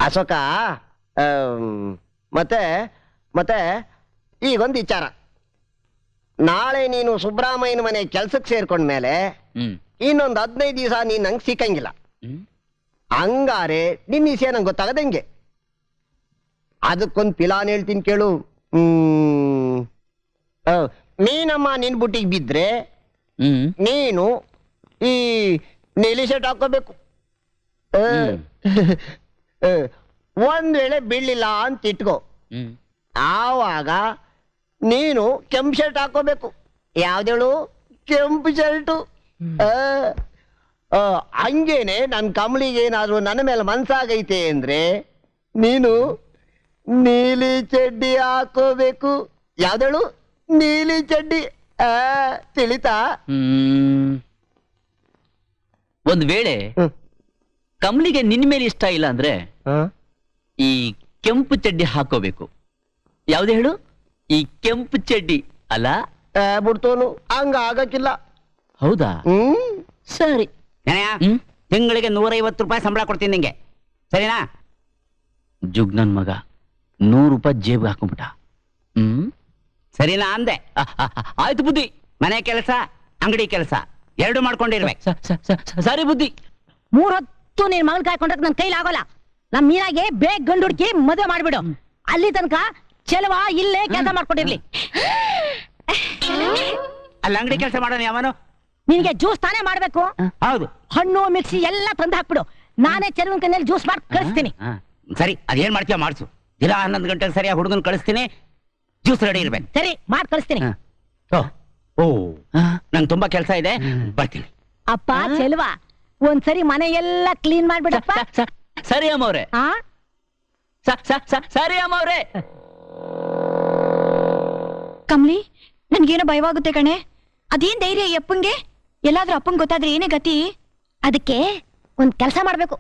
ಅಶೋಕ, ಮತ್ತೆ ಮತ್ತೆ ಈಗೊಂದು ವಿಚಾರ. ನಾಳೆ ನೀನು ಸುಬ್ರಾಮಯ್ಯನ ಮನೆ ಕೆಲ್ಸಕ್ಕೆ ಸೇರ್ಕೊಂಡ್ಮೇಲೆ ಇನ್ನೊಂದು 15 ದಿವಸ ನೀನ್ ನಂಗೆ ಸಿಕ್ಕಂಗಿಲ್ಲ. ಹಂಗಾರೆ ನಿನ್ನ ವಿಷಯ ನಂಗೆ ಗೊತ್ತಾಗದಂಗೆ. ಅದಕ್ಕೊಂದು ಪಿಲಾನ್ ಹೇಳ್ತೀನಿ ಕೇಳು. ನೀನಮ್ಮ ನಿನ್ ಬುಟ್ಟಿಗೆ ಬಿದ್ರೆ ನೀನು ಈ ನೀಲಿ ಶರ್ಟ್ ಹಾಕೋಬೇಕು. ಒಂದ್ ವೇಳೆ ಬೀಳಲಿಲ್ಲ ಅಂತ ಇಟ್ಕೋ, ಆವಾಗ ನೀನು ಕೆಂಪು ಶರ್ಟ್ ಹಾಕೋಬೇಕು. ಯಾವ್ದೇಳು? ಕೆಂಪು ಶರ್ಟು. ಹಂಗೇನೆ ನನ್ ಕಮಲಿಗೆ ಏನಾದ್ರು ನನ್ನ ಮೇಲೆ ಮನ್ಸಾಗೈತೆ ಅಂದ್ರೆ ನೀನು ನೀಲಿ ಚಡ್ಡಿ ಹಾಕೋಬೇಕು. ಯಾವ್ದೇಳು? ನೀಲಿ ಚಡ್ಡಿ. ತಿಳಿತಾ? ಒಂದ್ ವೇಳೆ ಕಮಲಿಗೆ ನಿನ್ ಮೇಲೆ ಇಷ್ಟ ಇಲ್ಲ ಅಂದ್ರೆ ಈ ಕೆಂಪು ಚಡ್ಡಿ ಹಾಕೋಬೇಕು. ಯಾವ್ದು ಹೇಳು? ಈ ಕೆಂಪು ಚಡ್ಡಿ ಅಲ್ಲ? ಬಿಡ್ತೋನು, ಹಂಗ ಆಗಕ್ಕಿಲ್ಲ. ಹೌದಾ? ಸರಿ. ತಿಂಗಳಿಗೆ 150 ರೂಪಾಯಿ ಸಂಬಳ ಕೊಡ್ತೀನಿ ನಿಂಗೆ, ಸರಿನಾ? ಜುಗ್ ನನ್ ಮಗ 100 ರೂಪಾಯಿ ಜೇಬ್ ಹಾಕೊಂಡ್ಬಿಟ್ಟ. ಸರಿನಾ ಅಂದೆ. ಆಯ್ತು ಬುದ್ಧಿ. ಮನೆ ಕೆಲಸ ಅಂಗಡಿ ಕೆಲಸ ಎರಡು ಮಾಡ್ಕೊಂಡಿರ್ಬೇಕು. ಸರಿ ಬುದ್ಧಿ. 3 ಹೊತ್ತು ನೀನ್ ಮಗನ್ ಕಾಯ್ಕೊಂಡ್ರೆ ನನ್ ಕೈಲಿ ಆಗೋಲ್ಲ. ನಮ್ ಮೀನಾಗೆ ಬೇಗ ಗಂಡು ಹುಡುಕಿ ಮದುವೆ ಮಾಡ್ಬಿಡು. ಅಲ್ಲಿ ತನಕ ಚೆಲುವ ಇಲ್ಲೇ ಕೆಲಸ ಮಾಡ್ಕೊಂಡಿರ್ಲಿ. ಅಲ್ಲಿ ಅಂಗಡಿ ಕೆಲಸ ಮಾಡೋಣ ಯಾವನು? ನಿನ್ಗೆ ಜ್ಯೂಸ್ ತಾನೇ ಮಾಡ್ಬೇಕು. ಹೌದು, ಹಣ್ಣು ಮಿಕ್ಸಿ ಎಲ್ಲ ತಂದು ಹಾಕ್ಬಿಡು. ನಾನೇ ಚೆಲುವನ್ ಕೈಯಲ್ಲಿ ಜ್ಯೂಸ್ ಮಾಡಿ ಕಳಿಸ್ತೀನಿ. ಸರಿ, ಅದೇನ್ ಮಾಡ್ತೀಯ ಮಾಡಿಸು. ದಿನ 11 ಗಂಟೆಗೆ ಸರಿಯಾಗಿ ಹುಡುಗನ್ ಕಳಿಸ್ತೀನಿ. ಜ್ಯೂಸ್ ರೆಡಿ ಇರ್ಬೇಕು. ಸರಿ, ಮಾಡಿ ಕಳಿಸ್ತೀನಿ. ನಂಗೆ ತುಂಬಾ ಕೆಲಸ ಇದೆ, ಬರ್ತೀನಿ. ಅಪ್ಪ ಚೆಲುವ, ಒಂದ್ಸರಿ ಮನೆ ಎಲ್ಲ ಕ್ಲೀನ್ ಮಾಡ್ಬಿಡಪ್ಪ. ಸರಿ ಅಮ್ಮವ್ರೆ. ಸರಿ ಅಮ್ಮವ್ರೆ. ಕಮ್ಲಿ, ನನ್ಗೇನೋ ಭಯವಾಗುತ್ತೆ ಕಣೆ. ಅದೇನ್ ಧೈರ್ಯ ಈ ಅಪ್ಪಂಗೆ? ಎಲ್ಲಾದ್ರೂ ಅಪ್ಪಂಗ್ ಗೊತ್ತಾದ್ರೆ ಏನೇ ಗತಿ? ಅದಕ್ಕೆ ಒಂದ್ ಕೆಲಸ ಮಾಡ್ಬೇಕು.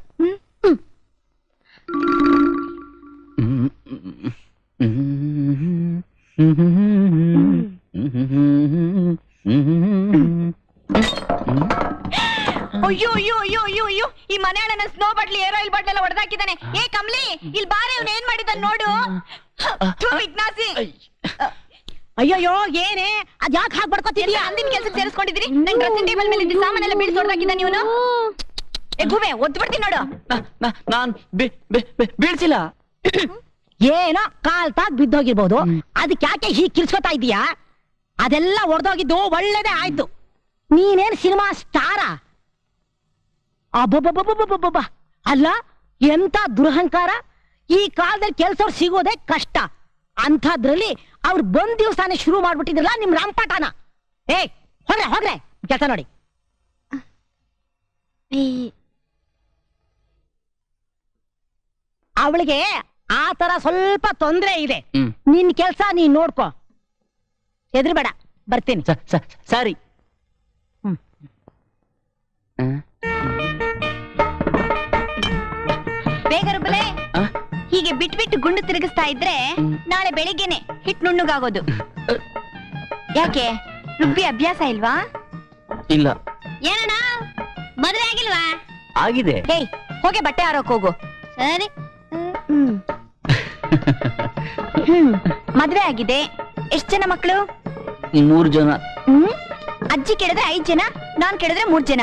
ಅಯ್ಯೋ ಅಯ್ಯೋ ಅಯ್ಯೋ ಅಯ್ಯೋ ಅಯ್ಯೋ, ಈ ಮನೆ ನನ್ನ ಸ್ನೋ ಬಾಟ್ಲಿ ಏರೋ ಇಲ್ ಬಾಟ್ಲೆಲ್ಲ ಹೊಡೆದಾಕಿದ್ದಾನೆ. ಏ ಕಮ್ಲಿ, ಇಲ್ಲಿ ಬಾರೆ, ಅವ್ನು ಏನ್ ಮಾಡಿದ್ದಾನೆ ನೋಡು. ವಿಘ್ನಾಸಿ. ಅಯ್ಯೋಯ್ಯೋ, ಏನೇ ಅದ್ ಯಾಕೆ ಹಾಗೆ ಬಡ್ಕೋತಿದ್ಯಾ? ಅಂದಿನ ಕೆಲ್ಸಕ್ಕೆ ಸೇರಿಸ್ಕೊಂಡಿದ್ರಿ. ನನ್ ಡ್ರೆಸ್ಸಿಂಗ್ ಟೇಬಲ್ ಮೇಲೆ ಇದ್ದ ಸಾಮಾನೆಲ್ಲ ಬೀಳ್ಸಿ ಹೊಡೆದಾಕಿದ್ದಾನೆ ಇವನು. ಏ ಗುಬೆ, ಒದ್ದು ಬಿಡ್ತೀನಿ ನೋಡು. ನಾನ್ ಬೀಳ್ಸಿಲ್ಲ. ಏನೋ ಕಾಲ್ ತಾಗ್ ಬಿದ್ದೋಗಿರ್ಬೋದು, ಅದಕ್ಕೆ ಯಾಕೆ ಹೀಗೆ ಕಿರ್ಸ್ಕೊತಾ ಇದೀಯಾ? ಅದೆಲ್ಲ ಹೊಡೆದೋಗಿದ್ದು ಒಳ್ಳೇದೇ ಆಯ್ತು. ನೀನೇನ್ ಸಿನಿಮಾ ಸ್ಟಾರ? ಅಬ್ಬಬ್ಬಬ್ಬಬ್ಬಬ್ಬಬ್ಬ, ಅಲ್ಲ ಎಂತ ದುರಹಂಕಾರ! ಈ ಕಾಲದಲ್ಲಿ ಕೆಲ್ಸವ್ರು ಸಿಗೋದೇ ಕಷ್ಟ. ಅಂಥದ್ರಲ್ಲಿ ಅವ್ರು ಬಂದ್ ದಿವಸಾನೇ ಶುರು ಮಾಡ್ಬಿಟ್ಟಿದ್ರಲ್ಲ ನಿಮ್ ರಂಪಾಟನ. ಏ ಹೋಗ್ರೆ ಹೋಗ್ರೆ, ಕೆಲಸ ನೋಡಿ. ಅವಳಿಗೆ ಆ ತರ ಸ್ವಲ್ಪ ತೊಂದ್ರೆ ಇದೆ. ನಿನ್ ಕೆಲ್ಸ ನೀನ್ ನೋಡ್ಕೊ, ಹೆದರ್ಬೇಡ. ಬರ್ತೀನಿ. ಸರಿ. ಬೇಗ ರುಬ್ಬಲೆ. ಹೀಗೆ ಬಿಟ್ಬಿಟ್ಟು ಗುಂಡು ತಿರುಗಿಸ್ತಾ ಇದ್ರೆ ನಾಳೆ ಬೆಳಿಗ್ಗೆನೆ ಹಿಟ್ ನುಣ್ಣಗಾಗೋದು. ಯಾಕೆ, ರುಬ್ಬಿ ಅಭ್ಯಾಸ ಇಲ್ವಾ? ಇಲ್ಲ. ಏನಣ್ಣ, ಮದುವೆ ಆಗಿಲ್ವಾ? ಆಗಿದೆ. ಏಯ್, ಹೋಗಿ ಬಟ್ಟೆ ಆರೋಕ್ ಹೋಗು. ಸರಿ. ಮದ್ವೆ ಆಗಿದೆ. ಎಷ್ಟ್ ಜನ ಮಕ್ಕಳು? 3 ಜನ. ಅಜ್ಜಿ ಕೇಳಿದ್ರೆ 5 ಜನ, ನಾನ್ ಕೇಳಿದ್ರೆ 3 ಜನ.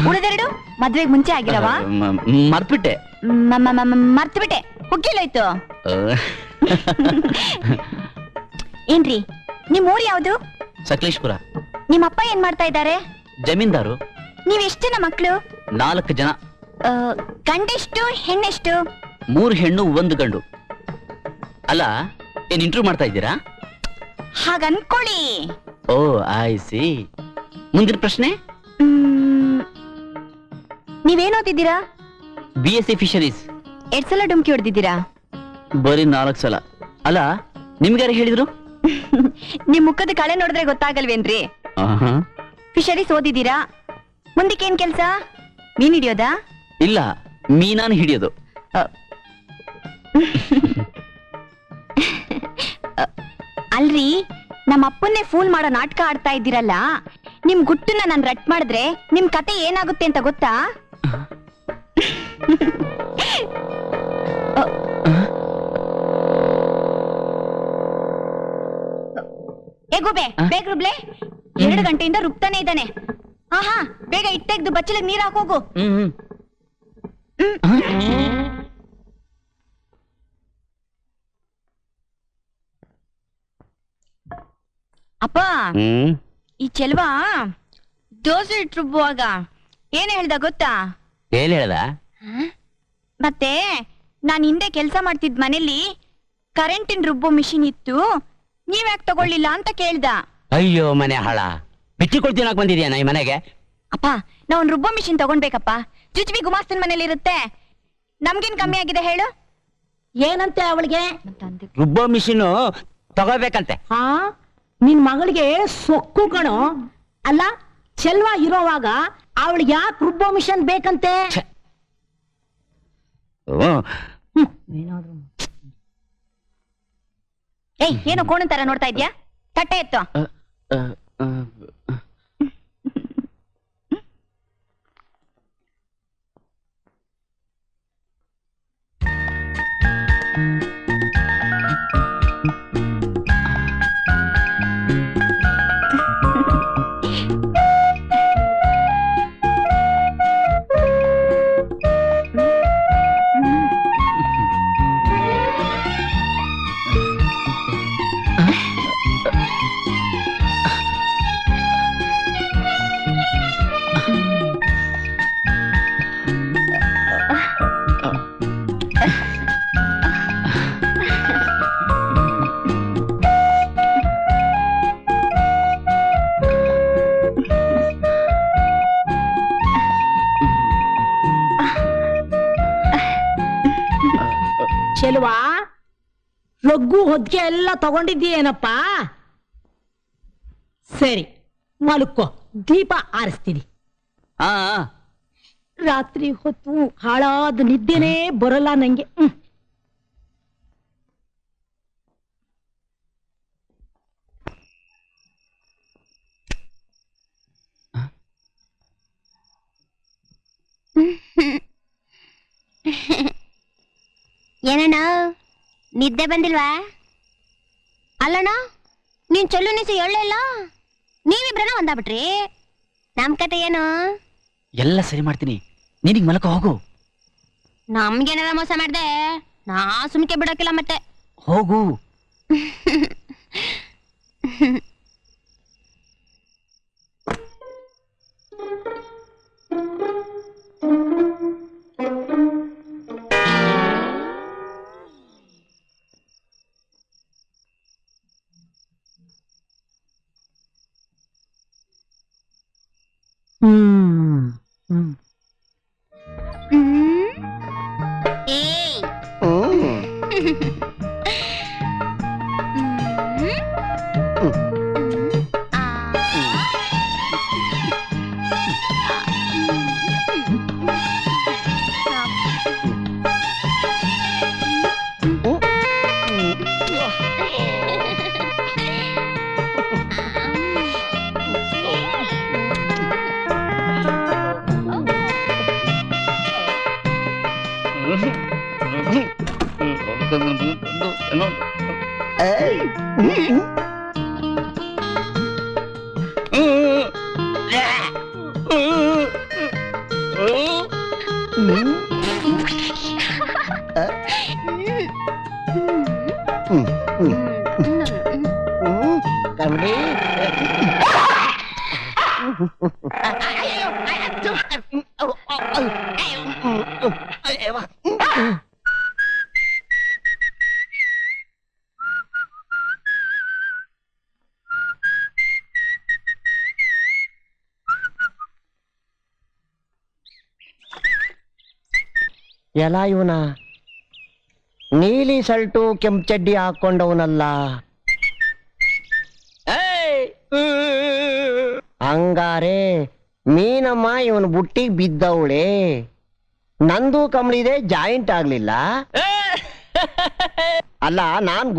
ಉಳಿದೆರಡು ಮದ್ವೆಗೆ ಮುಂಚೆ ಆಗಿರವ? ಮರ್ತ್ಬಿಟ್ಟೆ. ಮರ್ತ್ಬಿಟ್ಟೆ. ಹುಗ್ಗಿಲ್ಲೋಯ್ತು. ಏನ್ರಿ, ನಿಮ್ ಊರ್ ಯಾವ್ದು? ಸಕಲೇಶ್ಪುರ. ನಿಮ್ಮಪ್ಪ ಏನ್ ಮಾಡ್ತಾ ಇದ್ದಾರೆ? ಜಮೀನ್ದಾರು. ನೀವ್ ಎಷ್ಟ್ ಜನ ಮಕ್ಕಳು? 4 ಜನ. ಗಂಡೆಷ್ಟು ಹೆಣ್ಣೆಷ್ಟು? 3 ಹೆಣ್ಣು 1 ಗಂಡು. ಅಲ್ಲ, ಏನ್ ಇಂಟರ್ವ್ಯೂ ಮಾಡ್ತಾ ಇದ್ದೀರಾ? ಹಾಗನ್ಕೊಳ್ಳಿ. ಓ, ಐ ಸಿ. ಮುಂದಿನ ಪ್ರಶ್ನೆ. ನೀವೇನ್ ಓದಿದ್ದೀರಾ? BSc fisheries. 2 ಸಲ ಡುಮ್ಕಿ ಹೊಡೆದಿದ್ದೀರಾ? ಬರೀ 4 ಸಲ. ಅಲ್ಲ, ನಿಮ್ಗಾರು ಹೇಳಿದ್ರು? ನಿಮ್ ಮುಖದ ಕಳೆ ನೋಡಿದ್ರೆ ಗೊತ್ತಾಗಲ್ವೇನ್ರಿ? ಫಿಶರೀಸ್ ಓದಿದ್ದೀರಾ? ಮುಂದಕ್ಕೇನ್ ಕೆಲ್ಸ? ಮೀನ್ ಹಿಡಿಯೋದಾ? ಇಲ್ಲ, ಮೀನಾನ್ ಹಿಡಿಯೋದು. ಅಲ್ರಿ, ನಮ್ಮ ಅಪ್ಪನ್ನೇ ಫೂಲ್ ಮಾಡೋ ನಾಟಕ ಆಡ್ತಾ ಇದ್ದೀರಲ್ಲ, ನಿಮ್ ಗುಟ್ಟನ್ನ ನಾನ್ ರಟ್ ಮಾಡಿದ್ರೆ ನಿಮ್ ಕತೆ ಏನಾಗುತ್ತೆ ಅಂತ ಗೊತ್ತಾ? ಏ ಗೋಬೆ ಬೇಗ ರುಬ್ಲೆ. 2 ಗಂಟೆಯಿಂದ ರುಬ್ತಾನೆ ಇದ್ದಾನೆ. ಆಹಾ ಬೇಗ ಇಟ್ಟೆಗ್ದು ಬಚ್ಚಲಿಗೆ ನೀರ್ ಹಾಕೋಗು. ಅಪ್ಪ ಈ ಚೆಲ್ವಾ ದೋಸೆ ಇಟ್ಟು ರುಬ್ಬುವಾಗ ಏನ್ ಹೇಳ್ದ ಗೊತ್ತಾ? ಏನ್ ಹೇಳ್ದ? ಮತ್ತೆ ನಾನ್ ಹಿಂದೆ ಕೆಲ್ಸ ಮಾಡ್ತಿದ್ ಮನೇಲಿ ಕರೆಂಟಿನ ರುಬ್ಬೋ ಮಿಷಿನ್ ಇತ್ತು, ನೀವ್ಯಾಕ್ ತಗೊಳ್ಳಿಲ್ಲ ಅಂತ ಕೇಳ್ದ. ಅಯ್ಯೋ ಮನೆ ಹಾಳ, ಬಿಚ್ಚಿಕೊಳ್ತೀನಾಕ್ ಬಂದಿದ್ಯಾ ಈ ಮನೆಗೆ? ಅಪ್ಪ ನಾವ್ ರುಬ್ಬೋ ಮಿಷಿನ್ ತಗೊಂಡ್ಬೇಕಪ್ಪ. ಜುಜ್ಬಿ ಗುಮಾಸ್ತನ್ ಮನೇಲಿ ಇರುತ್ತೆ. ನಮ್ಗೇನ್ ಕಮ್ಮಿ ಆಗಿದೆ ಹೇಳು? ಏನಂತೆ ಅವಳಿಗೆ? ರುಬ್ಬೋ ಮಿಷಿನ್ ತಗೋಬೇಕಂತೆ. ಹಾ ನಿನ್ ಮಗಳಿಗೆ ಸೊಕ್ಕು ಕಣೋ. ಅಲ್ಲ ಚೆಲ್ವಾ ಇರೋವಾಗ ಅವಳಿಗೆ ಯಾಕೆ ರುಬ್ಬೋ ಮಿಷನ್ ಬೇಕಂತೆ? ಏಯ್ ಏನೋ ಕೋಣ ತರ ನೋಡ್ತಾ ಇದ್ಯಾ? ತಟ್ಟೆ ಎತ್ತು. ಚೆಲ್ವಾ ರಗ್ಗು ಹೊದ್ಗೆ ಎಲ್ಲ ತಗೊಂಡಿದ್ದೀಯೇನಪ್ಪ? ಸರಿ ಮಲ್ಕೋ, ದೀಪ ಆರಿಸ್ತೀನಿ. ರಾತ್ರಿ ಹೊತ್ತು ಹಾಳಾದ ನಿದ್ದೆನೇ ಬರಲ್ಲ ನಂಗೆ. ಏನಣ್ಣ ನಿದ್ದೆ ಬಂದಿಲ್ವಾ? ಅಲ್ಲಣ್ಣ ನೀನ್ ಚೊಲ್ಲು ನಿಸಿ ಹೇಳಲ್ಲ, ನೀವಿಬ್ರನ ಒಂದಾಗ್ಬಿಟ್ರಿ. ನಮ್ ಕತೆ ಏನು? ಎಲ್ಲ ಸರಿ ಮಾಡ್ತೀನಿ, ನೀನಿಗ್ ಮಲಕ ಹೋಗು. ನಮ್ಗೇನಾರ ಮೋಸ ಮಾಡ್ದೆ ನಾ ಸುಮ್ಕೆ ಬಿಡೋಕಿಲ್ಲ ಮತ್ತೆ. ಹೋಗು. ಎಲ್ಲ ಇವನ ನೀಲಿ ಸಲ್ಟು ಕೆಂಪು ಚಡ್ಡಿ ಹಾಕೊಂಡವನಲ್ಲ. ಹಂಗಾರೆ ಮೀನಮ್ಮ ಇವನ್ ಬುಟ್ಟಿಗೆ ಬಿದ್ದವಳೆ. ನಂದು ಕಮಲಿದೆ ಜಾಯಿಂಟ್ ಆಗ್ಲಿಲ್ಲ. ಅಲ್ಲ ನಾನ್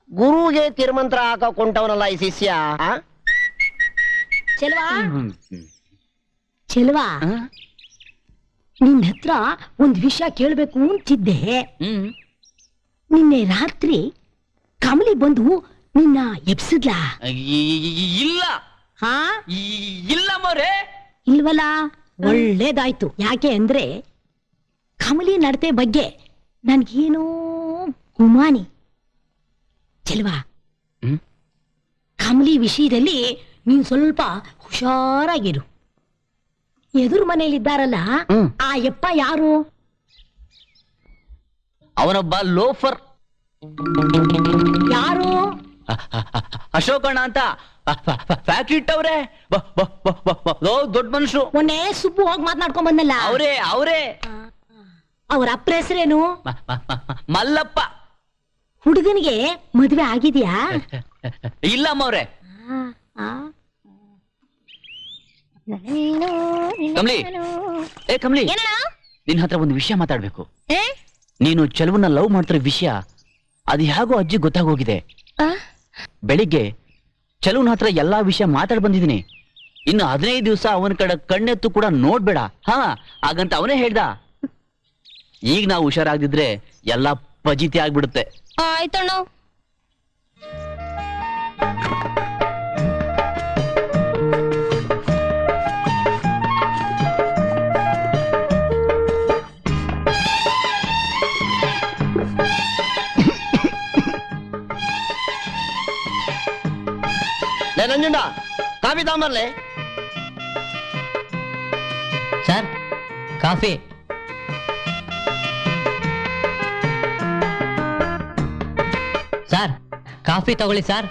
ಗುರುಗೆ ತಿರುಮಂತ್ರ ಹಾಕೊಂಡವನಲ್ಲ ಈ ಶಿಷ್ಯ. ಚೆಲ್ವಾ ಚೆಲ್ವಾ ನಿನ್ನ ಹತ್ರ ಒಂದ್ ವಿಷಯ ಕೇಳ್ಬೇಕು ಅಂತಿದ್ದೆ. ಹ್ಮ್ ನಿನ್ನೆ ರಾತ್ರಿ ಕಮಲಿ ಬಂದು ನಿನ್ನ ಎಬ್ಸಿದ್ಲಾ? ಇಲ್ಲ ಹಾ ಇಲ್ಲ ಮೋರೆ. ಇಲ್ವಲ್ಲ, ಒಳ್ಳೇದಾಯ್ತು. ಯಾಕೆ ಅಂದ್ರೆ ಕಮಲಿ ನಡತೆ ಬಗ್ಗೆ ನನ್ಗೇನೋ ಗುಮಾನಿ. ಚೆಲ್ವಾ, ಹ್ಮ್ ಕಮಲಿ ವಿಷಯದಲ್ಲಿ ನೀನ್ ಸ್ವಲ್ಪ ಹುಷಾರಾಗಿರು. ಎದುರು ಮನೇಲಿದ್ದಾರಲ್ಲ ಆ ಯಪ್ಪ ಯಾರು? ಅವನೊಬ್ಬ ಲೋಫರ್. ಯಾರು? ಅಶೋಕಣ್ಣ ಅಂತ ಫ್ಯಾಕ್ಟ್ರಿ ಇಟ್ಟವ್ರೆ. ದೊಡ್ಡ ಮನುಷ್ಯರು. ಮೊನ್ನೆ ಸುಬ್ಬು ಹೋಗಿ ಮಾತನಾಡ್ಕೊಂಡ್ ಬಂದಲ್ಲ, ಅವರೇ ಅವರೇ. ಅವ್ರ ಅಪ್ಪ ಹೆಸರೇನು? ಮಲ್ಲಪ್ಪ. ಹುಡುಗನಿಗೆ ಮದ್ವೆ ಆಗಿದ್ಯಾ? ಇಲ್ಲ ಅಮ್ಮವ್ರೆ. ಕಮಲಿ, ಏ ಕಮಲಿ, ನಿನ್ ಹತ್ರ ಒಂದು ವಿಷಯ ಮಾತಾಡ್ಬೇಕು. ನೀನು ಚೆಲುವನ್ನ ಲವ್ ಮಾಡ್ತಿರೋ ವಿಷಯ ಅದು ಹೇಗೋ ಅಜ್ಜಿ ಗೊತ್ತಾಗೋಗಿದೆ. ಬೆಳಿಗ್ಗೆ ಚೆಲುವನ ಹತ್ರ ಎಲ್ಲಾ ವಿಷಯ ಮಾತಾಡ್ ಬಂದಿದ್ದೀನಿ. ಇನ್ನು 15 ದಿವಸ ಅವನ ಕಡೆ ಕಣ್ಣೆತ್ತು ಕೂಡ ನೋಡ್ಬೇಡ. ಹಾ ಹಾಗಂತ ಅವನೇ ಹೇಳ್ದ. ಈಗ ನಾವು ಹುಷಾರಾಗ್ದಿದ್ರೆ ಎಲ್ಲಾ ಪಜಿತಿ ಆಗ್ಬಿಡುತ್ತೆ. ಆಯ್ತಣ್ಣ. ನಂಜುಂಡ, ಕಾಫಿ ತಾಂಬರ್ಲೆ. Sir, coffee. ಸರ್, ಕಾಫಿ ತಗೊಳ್ಳಿ ಸರ್.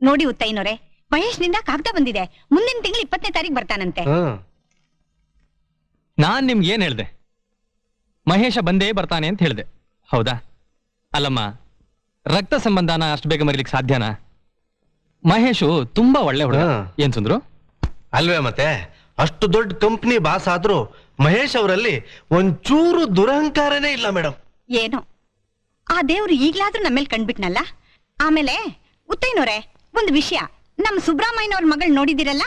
ನೋಡಿ ಉತ್ತೈನೋರೆ, ಮಹೇಶ್ನಿಂದ ಕಾಗದ ಬಂದಿದೆ. ಮುಂದಿನ ತಿಂಗಳು 20ನೇ ತಾರೀಕು ಬರ್ತಾನಂತೆ. ನಾನ್ ನಿಮ್ಗೆ ಏನ್ ಹೇಳ್ದೆ? ಮಹೇಶ ಬಂದೇ ಬರ್ತಾನೆ ಅಂತ ಹೇಳ್ದೆ, ಹೌದಾ? ಅಲ್ಲಮ್ಮ, ರಕ್ತ ಸಂಬಂಧನ ಅಷ್ಟು ಬೇಗ ಮರಿಲಿಕ್ಕೆ ಸಾಧ್ಯನಾ? ಮಹೇಶು ತುಂಬಾ ಒಳ್ಳೆ ಹುಡುಗ. ಏನ್ ಸುಂದ್ರು? ಅಲ್ವೇ ಮತ್ತೆ, ಅಷ್ಟು ದೊಡ್ಡ ಕಂಪ್ನಿ ಬಾಸ್ ಆದ್ರೂ ಮಹೇಶ್ ಅವರಲ್ಲಿ ಒಂಚೂರು ದುರಹಂಕಾರನೇ ಇಲ್ಲ ಮೇಡಮ್. ಏನೋ ಆ ದೇವ್ರು ಈಗ್ಲಾದ್ರೂ ನಮ್ಮೇಲ್ ಕಂಡ್ಬಿಟ್ನಲ್ಲ. ಆಮೇಲೆ ಉತ್ತೈನೋರೆ, ಒಂದು ವಿಷಯ, ನಮ್ ಸುಬ್ರಾಮಯ್ಯನವ್ರ ಮಗಳು ನೋಡಿದಿರಲ್ಲ?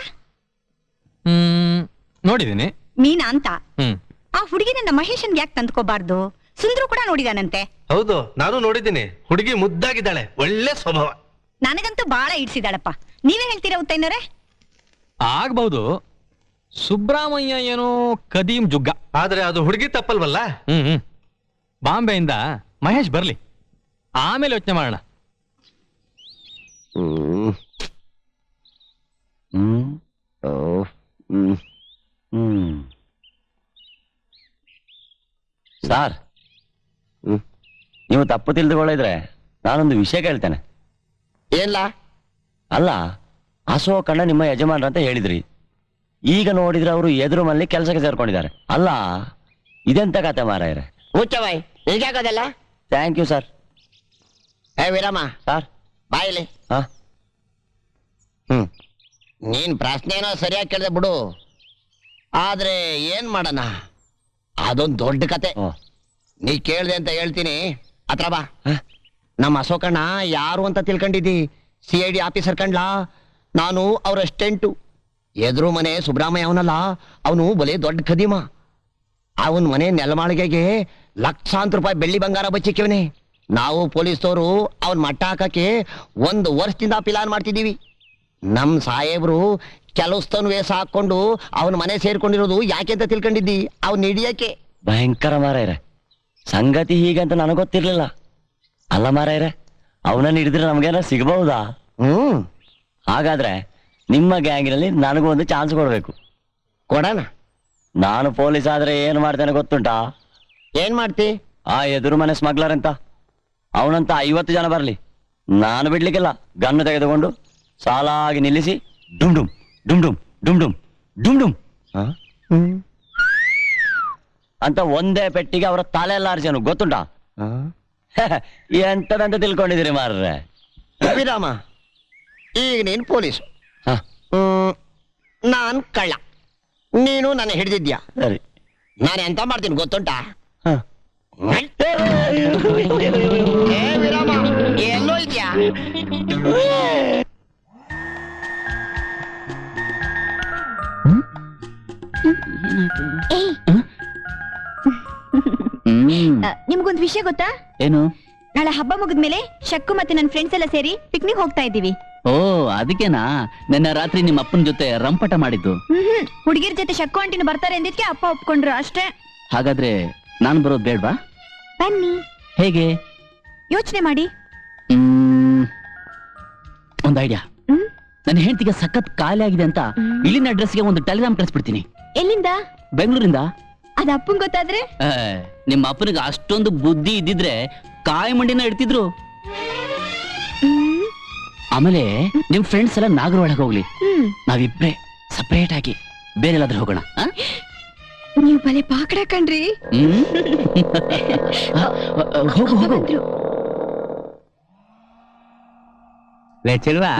ನೋಡಿದೀನಿ. ಮೀನಾ ಅಂತ. ಹ್ಮ್ ಆ ಹುಡುಗಿನ ಮಹೇಶನ್ ಯಾಕೆ ತಂದ್ಕೋಬಾರ್ದು? ಸುಂದ್ರು ಕೂಡ ನೋಡಿದಾನಂತೆ. ಹೌದು, ನಾನು ನೋಡಿದ್ದೀನಿ. ಹುಡುಗಿ ಮುದ್ದಾಗಿದ್ದಾಳೆ, ಒಳ್ಳೆ ಸ್ವಭಾವ. ನನಗಂತೂ ಬಾಳ ಇಡ್ಸಿದಾಳಪ್ಪ. ನೀವೇ ಹೇಳ್ತೀರಾ ಉತ್ತೈನೋರೆ? ಆಗ್ಬಹುದು. ಸುಬ್ರಾಮಯ್ಯ ಏನೋ ಕದೀಂ ಜುಗ್ಗ. ಆದ್ರೆ ಅದು ಹುಡುಗಿ ತಪ್ಪಲ್ವಲ್ಲ. ಬಾಂಬೆಯಿಂದ ಮಹೇಶ್ ಬರ್ಲಿ, ಆಮೇಲೆ ಯೋಚನೆ ಮಾಡೋಣ. ಸಾರ್, ನೀವು ತಪ್ಪು ತಿಳಿದುಕೊಳ್ಳಿದ್ರೆ ನಾನೊಂದು ವಿಷಯ ಕೇಳ್ತೇನೆ. ಏನ್ಲ? ಅಲ್ಲ, ಅಶೋಕಣ್ಣ ನಿಮ್ಮ ಯಜಮಾನ್ರ ಅಂತ ಹೇಳಿದ್ರಿ. ಈಗ ನೋಡಿದ್ರೆ ಅವರು ಎದುರು ಮನೇಲಿ ಕೆಲಸಕ್ಕೆ ಸೇರ್ಕೊಂಡಿದ್ದಾರೆ. ಅಲ್ಲ, ಇದೆಂತ ಕತೆ ಮಾರಾಯರೆ? ಮುಚ್ಚಬಾಯ್, ನಿಜಾಗೋದಲ್ಲ. Thank you sir. ಏ ವೀರಮ್ಮ, ಸರ್ ಬಾಯಿಲಿ. ಹಾ, ನೀನ್ ಪ್ರಶ್ನೆನೋ ಸರಿಯಾಗಿ ಕೇಳಿದೆ ಬಿಡು. ಆದ್ರೆ ಏನ್ ಮಾಡೋಣ, ಅದೊಂದು ದೊಡ್ಡ ಕತೆ. ನೀ ಕೇಳ್ದೆ ಅಂತ ಹೇಳ್ತೀನಿ, ಹತ್ರ ಬಾ. ನಮ್ಮ ಅಶೋಕಣ್ಣ ಯಾರು ಅಂತ ತಿಳ್ಕೊಂಡಿದ್ದಿ? CID officer ಕಂಡ್ಲಾ? ನಾನು ಅವ್ರ ಅಸ್ಟೆಂಟು. ಎದುರು ಮನೆ ಸುಬ್ರಾಮಯ್ಯ ಅವನಲ್ಲ, ಅವನು ಬಲೆ ದೊಡ್ಡ ಖದೀಮ. ಅವನ್ ಮನೆ ನೆಲಮಾಳಿಗೆಗೆ ಲಕ್ಷಾಂತರ ರೂಪಾಯಿ ಬೆಳ್ಳಿ ಬಂಗಾರ ಬಚ್ಚಿಕ್ಯವನೆ. ನಾವು ಪೊಲೀಸ್ನವರು ಅವನ್ ಮಟ್ಟ ಹಾಕಕ್ಕೆ 1 ವರ್ಷದಿಂದ ಪ್ಲಾನ್ ಮಾಡ್ತಿದ್ದೀವಿ. ನಮ್ ಸಾಹೇಬ್ರು ಕೆಲಸದನ್ ವೇಷ ಹಾಕೊಂಡು ಅವನ ಮನೆ ಸೇರ್ಕೊಂಡಿರೋದು ಯಾಕೆ ಅಂತ ತಿಳ್ಕೊಂಡಿದ್ದಿ? ಅವ್ನ ಹಿಡಿಯಕ್ಕೆ. ಭಯಂಕರ ಮಾರಾಯರೆ, ಸಂಗತಿ ಹೀಗಂತ ನನಗೆ ಗೊತ್ತಿರ್ಲಿಲ್ಲ. ಅಲ್ಲ ಮಾರಾಯರೆ, ಅವನನ್ನ ಹಿಡಿದ್ರೆ ನಮ್ಗೇನ ಸಿಗಬಹುದಾ? ಹಾಗಾದ್ರೆ ನಿಮ್ಮ ಗ್ಯಾಂಗಿನಲ್ಲಿ ನನಗೂ ಒಂದು ಚಾನ್ಸ್ ಕೊಡ್ಬೇಕು. ಕೊಡೋಣ. ನಾನು ಪೊಲೀಸ್ ಆದ್ರೆ ಏನ್ ಮಾಡ್ತೇನೆ ಗೊತ್ತುಂಟಾ? ಏನ್ ಮಾಡ್ತಿ? ಆ ಎದುರು ಮನೆ ಸ್ಮಗ್ಲರ್ ಅಂತ ಅವನಂತ 50 ಜನ ಬರ್ಲಿ, ನಾನು ಬಿಡ್ಲಿಕ್ಕಿಲ್ಲ. ಗನ್ನು ತೆಗೆದುಕೊಂಡು ಸಾಲಾಗಿ ನಿಲ್ಲಿಸಿ ಡುಮ್ ಡುಮ್ ಡುಮ್ ಡುಮ್ ಡುಮ್ ಡುಮ್ ಡುಮ್ ಡುಮ್ ಅಂತ ಒಂದೇ ಪೆಟ್ಟಿಗೆ ಅವರ ತಲೆ ಎಲ್ಲ ಆರ್ಸೇನು, ಗೊತ್ತುಂಟಾ? ಎಂತದಂತ ತಿಳ್ಕೊಂಡಿದ್ದೀರಿ ಮಾರ್ರೆ? ವಿರಾಮ, ಈಗ ನೀನ್ ಪೊಲೀಸು, ನಾನ್ ಕಳ್ಳ. ನೀನು ನನ್ನ ಹಿಡಿದಿದ್ಯಾ? ಸರಿ, ನಾನು ಎಂತ ಮಾಡ್ತೀನಿ ಗೊತ್ತುಂಟಾ? ವಿರಾಮ, ಎಲ್ಲೋ ಇದ್ಯಾ? ಏಯ್, ಹ್ಮ್ ನಿಮ್ಗೊಂದ್ ವಿಷಯ ಗೊತ್ತಾ? ಏನು? ನಾಳೆ ಹಬ್ಬ ಮುಗಿದ್ಮೇಲೆ ಶಕ್ಕು ಮತ್ತೆ ನನ್ನ ಫ್ರೆಂಡ್ಸ್ ಎಲ್ಲ ಸೇರಿ ಪಿಕ್ನಿಕ್ ಹೋಗ್ತಾ ಇದ್ದೀವಿ. ಓ ಅದಕ್ಕೇನಾ ನಿನ್ನೆ ರಾತ್ರಿ ನಿಮ್ಮ ಅಪ್ಪನ ಜೊತೆ ರಂಪಟ ಮಾಡಿದ್ದು? ಹುಡುಗಿರ್ ಜೊತೆ ಶಕ್ಕು ಆಂಟಿನ ಬರ್ತಾರೆ ಅಂದಿದ್ಕೆ ಅಪ್ಪ ಒಪ್ಕೊಂಡ್ರು ಅಷ್ಟೇ. ಹಾಗಾದ್ರೆ ನಾನು ಬರೋದು ಬೇಡ್ವಾ? ಬನ್ನಿ, ಹೇಗೆ? ಯೋಚನೆ ಮಾಡಿ. ಒಂದು ಐಡಿಯಾ. ಹ್ಮ್ ನನ್ನ ಹೆಂಡತಿಗೆ ಸಖತ್ ಖಾಲಿ ಆಗಿದೆ ಅಂತ ಇಲ್ಲಿನ ಅಡ್ರೆಸ್ಗೆ ಒಂದು ಟೆಲಿಗ್ರಾಮ್ ಕಳಿಸ್ಬಿಡ್ತೀನಿ. ಎಲ್ಲಿಂದ? ಬೆಂಗಳೂರಿಂದ. ಅದ ಅಪ್ಪಂಗ್ ಗೊತ್ತಾದ್ರೆ? ನಿಮ್ಮ ಅಪ್ಪನಿಗೆ ಅಷ್ಟೊಂದು ಬುದ್ಧಿ ಇದ್ದಿದ್ರೆ ಕಾಯಿ ಮಂಡಿನ ಇಡ್ತಿದ್ರು. ಆಮೇಲೆ ನಿಮ್ ಫ್ರೆಂಡ್ಸ್ ಎಲ್ಲ ನಾಗರ ಒಳಗೆ ಹೋಗ್ಲಿ, ನಾವಿಬ್ರೇ ಸಪರೇಟ್ ಆಗಿ ಬೇರೆ ಎಲ್ಲಾದ್ರೂ ಹೋಗೋಣ. ನೀವು ಬಲೆ ಪಾಕಡ ಕಣ್ರಿ. ಹೋಗು ಹೋಗು. ಲೇ ಚೆಲ್ವಾ,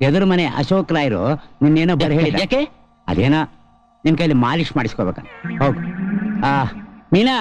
ಎದುರು ಮನೆ ಅಶೋಕ್ ರಾಯರು ನಿನ್ನೇನೋ ಬರ ಹೇಳಿದ. ಯಾಕೆ? ಅದೇನೋ ನಿನ್ ಕೈಲಿ ಮಾಲಿಶ್ ಮಾಡಿಸ್ಕೋಬೇಕ. ಹೋಗು. ಮೀನಾ,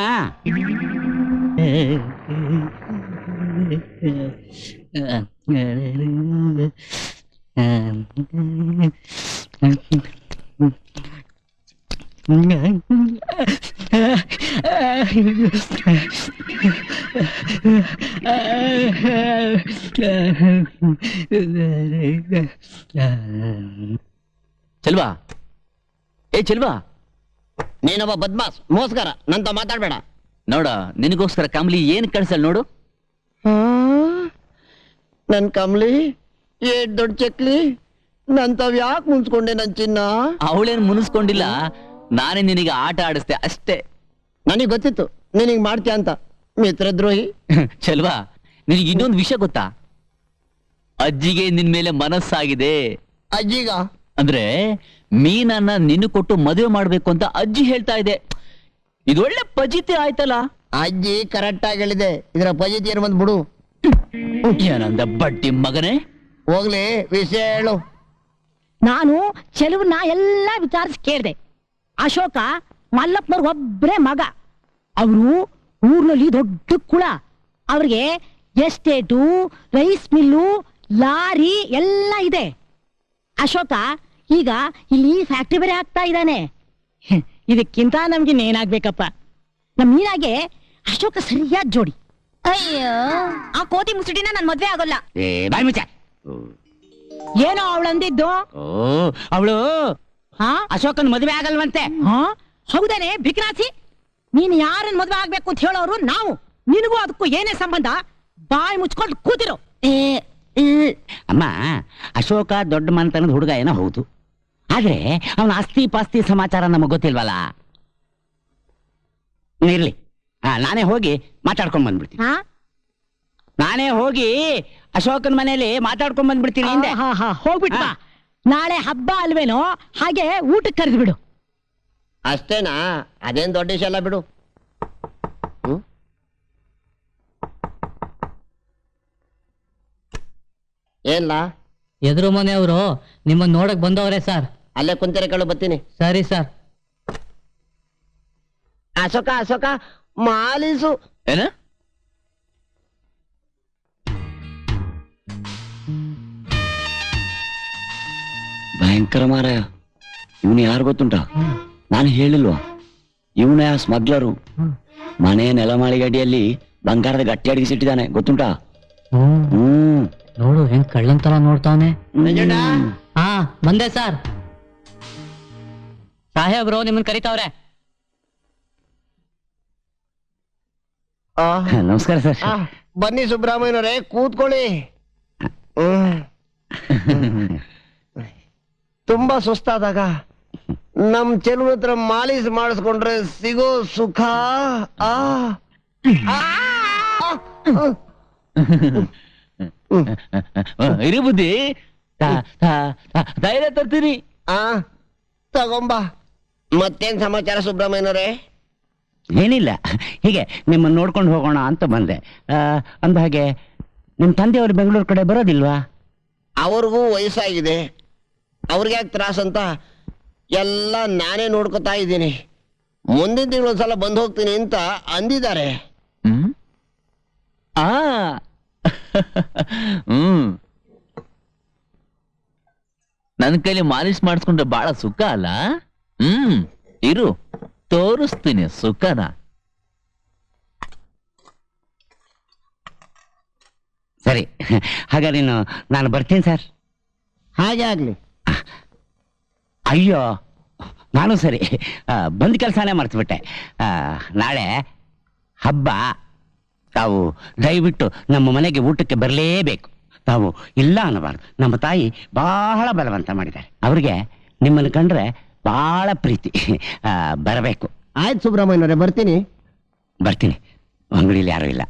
ಚೆಲ್ವಾ, ಏ ಚೆಲ್ವಾ, ನೀನೊಬ್ಬ ಬದ್ಮಾಸ್, ಮೋಸ್ಕರ, ನಂತ ಮಾತಾಡ್ಬೇಡ. ನೋಡ ನಿನಗೋಸ್ಕರ ಕಮಲಿ ಏನ್ ಕಳ್ಸಲ್ ನೋಡು. ನನ್ ಕಮ್ಲಿ ಏಟ್ ದೊಡ್ಡ ಚಕ್ಲಿ, ನಂತವ್ ಯಾಕೆ ಮುನ್ಸ್ಕೊಂಡೆ ನನ್ ಚಿನ್ನ? ಅವಳೇನ್ ಮುನಿಸ್ಕೊಂಡಿಲ್ಲ, ನಾನೇ ನಿನಗೆ ಆಟ ಆಡಿಸ್ದೆ ಅಷ್ಟೇ. ನನಗ್ ಗೊತ್ತಿತ್ತು ನಿನಗ್ ಮಾಡ್ತೀಯ ಅಂತ, ಮಿತ್ರದ್ರೋಹಿ. ಚೆಲ್ವಾ, ನಿನಗೆ ಇನ್ನೊಂದು ವಿಷಯ ಗೊತ್ತಾ? ಅಜ್ಜಿಗೆ ನಿನ್ ಮೇಲೆ ಮನಸ್ಸಾಗಿದೆ. ಅಜ್ಜಿಗ? ಅಂದ್ರೆ ಮೀನನ್ನ ನಿನ್ನ ಕೊಟ್ಟು ಮದುವೆ ಮಾಡ್ಬೇಕು ಅಂತ ಅಜ್ಜಿ ಹೇಳ್ತಾ ಇದೆ. ಇದು ಒಳ್ಳೆ ಪಜಿತಿ ಆಯ್ತಲ್ಲ. ಅಜ್ಜಿ ಕರೆಕ್ಟ್ ಆಗಿ ಹೇಳಿದೆ, ಇದರ ಪಜಿತಿ ಏನು ಬಂದ್ ಬಿಡು. ಏನಂದ ಬಡ್ಡಿ ಮಗನೇ? ಹೋಗ್ಲಿ, ವಿಷಯ ಹೇಳು. ನಾನು ಚೆಲುವನ್ನ ಎಲ್ಲ ವಿಚಾರಿಸಿ ಕೇಳಿದೆ. ಅಶೋಕ ಮಲ್ಲಪ್ಪನವ್ರ ಒಬ್ರೇ ಮಗ. ಅವರು ಊರ್ನಲ್ಲಿ ದೊಡ್ಡ ಕುಳ. ಅವ್ರಿಗೆ ಎಸ್ಟೇಟು, ರೈಸ್ ಮಿಲ್ಲು, ಲಾರಿ ಎಲ್ಲ ಇದೆ. ಅಶೋಕ ಈಗ ಇಲ್ಲಿ ಫ್ಯಾಕ್ಟ್ರಿ ಬೇರೆ ಆಗ್ತಾ ಇದ್ದಾನೆ. ಇದಕ್ಕಿಂತ ನಮ್ಗೆ ಏನಾಗ್ಬೇಕಪ್ಪ? ನಮ್ ಮೀನಾಗೆ ಅಶೋಕ ಸರಿಯಾದ ಜೋಡಿ. ಅಯ್ಯೋ, ಆ ಕೋತಿ ಮುಸುಡಿನ ನನ್ ಮದ್ವೆ ಆಗೋಲ್ಲ. ಬಾಯ್ ಮುಚ್ಚ. ಏನೋ ಅವಳಂದಿದ್ದು? ಅವಳು ಹಾ, ಅಶೋಕನ್ ಮದುವೆ ಆಗಲ್ವಂತೆ. ಹಾ, ಹೌದೇನೆ ಭಿಕ್ನಾಸಿ? ನೀನ್ ಯಾರನ್ನ ಮದ್ವೆ ಆಗ್ಬೇಕು ಅಂತ ಹೇಳೋರು ನಾವು. ನಿನಗೂ ಅದಕ್ಕೂ ಏನೇ ಸಂಬಂಧ? ಬಾಯಿ ಮುಚ್ಕೊಂಡು ಕೂತಿರೋ. ಅಮ್ಮ, ಅಶೋಕ ದೊಡ್ಡ ಮನೆತನದ ಹುಡುಗ ಏನೋ ಹೌದು, ಆದ್ರೆ ಅವನ ಆಸ್ತಿ ಪಾಸ್ತಿ ಸಮಾಚಾರ ನಮಗ್ ಗೊತ್ತಿಲ್ವಲ್ಲ. ಇರ್ಲಿ, ನಾನೇ ಹೋಗಿ ಮಾತಾಡ್ಕೊಂಡ್ ಬಂದ್ಬಿಡ್ತೀನಿ. ಹಾ, ನಾನೇ ಹೋಗಿ ಅಶೋಕನ ಮನೆಯಲ್ಲಿ ಮಾತಾಡ್ಕೊಂಡ್ ಬಂದ್ಬಿಡ್ತೀನಿ ಹಿಂದೆ. ಹೋಗ್ಬಿಟ್ ಬಾ. ನಾಳೆ ಹಬ್ಬ ಅಲ್ವೇನೋ, ಹಾಗೆ ಊಟಕ್ಕೆ ಕರೆದು ಬಿಡು. ಅಷ್ಟೇನಾ? ಅದೇನ್ ದೊಡ್ಡ ವಿಷಯ ಅಲ್ಲ ಬಿಡು. ಏನ್ಲ? ಎದುರು ಮನೆಯವರು ನಿಮ್ಮನ್ನ ನೋಡಕ್ ಬಂದವ್ರೆ ಸರ್. ಅಲ್ಲೇ ಕುಂತಿರ ಕೇಳು, ಬರ್ತೀನಿ. ಸರಿ ಸರ್. ಅಶೋಕ, ಅಶೋಕ ಮಾಲೀಸು. ಏನ? ಭಯಂಕರ ಮಾರಾಯ, ಇವನು ಯಾರು ಗೊತ್ತುಂಟ? ನಾನು ಹೇಳಿಲ್ವಾ, ಇವನೇ ಆ ಸ್ಮಗ್ಲರು. ಮನೆಯ ನೆಲಮಾಳಿಗಡಿಯಲ್ಲಿ ಬಂಗಾರದ ಗಟ್ಟಿ ಅಡಗಿಸಿಟ್ಟಿದ್ದಾನೆ, ಗೊತ್ತುಂಟಾ? ನೋಡು ಹೆಂಗ್ ಕಳ್ಳನ್ ತರ ನೋಡ್ತಾವನೆ. ನಂಜುಂಡ? ಹಾ, ಬಂದೆ ಸರ್. ಸಾಹೇಬ್ರು ನಿಮ್ಮನ್ ಕರಿತಾವ್ರೆ. ನಮಸ್ಕಾರ ಸರ್. ಬನ್ನಿ ಸುಬ್ರಹ್ಮಣ್ಯರೇ, ಕೂತ್ಕೊಳ್ಳಿ. ತುಂಬಾ ಸುಸ್ತಾದಾಗ ನಮ್ ಚೆಲುವ ಹತ್ರ ಮಾಲೀಸ್ ಮಾಡಿಸ್ಕೊಂಡ್ರೆ ಸಿಗೋ ಸುಖ. ಇರಿ ಬುದ್ಧಿ, ಧೈರ್ಯ ತರ್ತೀನಿ. ತಗೊಂಬ. ಮತ್ತೇನ್ ಸಮಾಚಾರ ಸುಬ್ರಹ್ಮಣ್ಯರೇ? ಏನಿಲ್ಲ, ಹೀಗೆ ನಿಮ್ಮನ್ನ ನೋಡ್ಕೊಂಡು ಹೋಗೋಣ ಅಂತ ಬಂದೆ. ಅಂದ ಹಾಗೆ ನಿಮ್ ತಂದೆಯವರು ಬೆಂಗಳೂರು ಕಡೆ ಬರೋದಿಲ್ವಾ? ಅವ್ರಿಗೂ ವಯಸ್ಸಾಗಿದೆ, ಅವ್ರಿಗೆ ಯಾಕೆ ತ್ರಾಸ ಅಂತ ಎಲ್ಲ ನಾನೇ ನೋಡ್ಕೊತಾ ಇದ್ದೀನಿ. ಮುಂದಿನ ತಿಂಗಳು ಒಂದ್ಸಲ ಬಂದು ಹೋಗ್ತೀನಿ ಅಂತ ಅಂದಿದ್ದಾರೆ. ನನ್ ಕೈಲಿ ಮಾಲಿಶ್ ಮಾಡಿಸ್ಕೊಂಡ್ರೆ ಬಹಳ ಸುಖ ಅಲ್ಲ? ಇರು, ತೋರಿಸ್ತೀನಿ ಸುಖನ. ಸರಿ, ಹಾಗಾದ್ರೆ ನಾನು ಬರ್ತೀನಿ ಸರ್. ಹಾಗೆ ಆಗ್ಲಿ. ಅಯ್ಯೋ, ನಾನು ಸರಿ ಬಂದ್ ಕೆಲಸನೇ ಮರ್ತ್ಬಿಟ್ಟೆ. ನಾಳೆ ಹಬ್ಬ, ತಾವು ದಯವಿಟ್ಟು ನಮ್ಮ ಮನೆಗೆ ಊಟಕ್ಕೆ ಬರಲೇಬೇಕು. ತಾವು ಇಲ್ಲ ಅನ್ನಬಾರ್ದು. ನಮ್ಮ ತಾಯಿ ಬಹಳ ಬಲವಂತ ಮಾಡಿದ್ದಾರೆ. ಅವ್ರಿಗೆ ನಿಮ್ಮನ್ನು ಕಂಡ್ರೆ ಬಹಳ ಪ್ರೀತಿ. ಬರಬೇಕು. ಆಯ್ತು ಸುಬ್ರಹ್ಮಣ್ಯವ್ರೆ, ಬರ್ತೀನಿ. ಬರ್ತೀನಿ. ಅಂಗಡಿಯಲ್ಲಿ ಯಾರೂ ಇಲ್ಲ.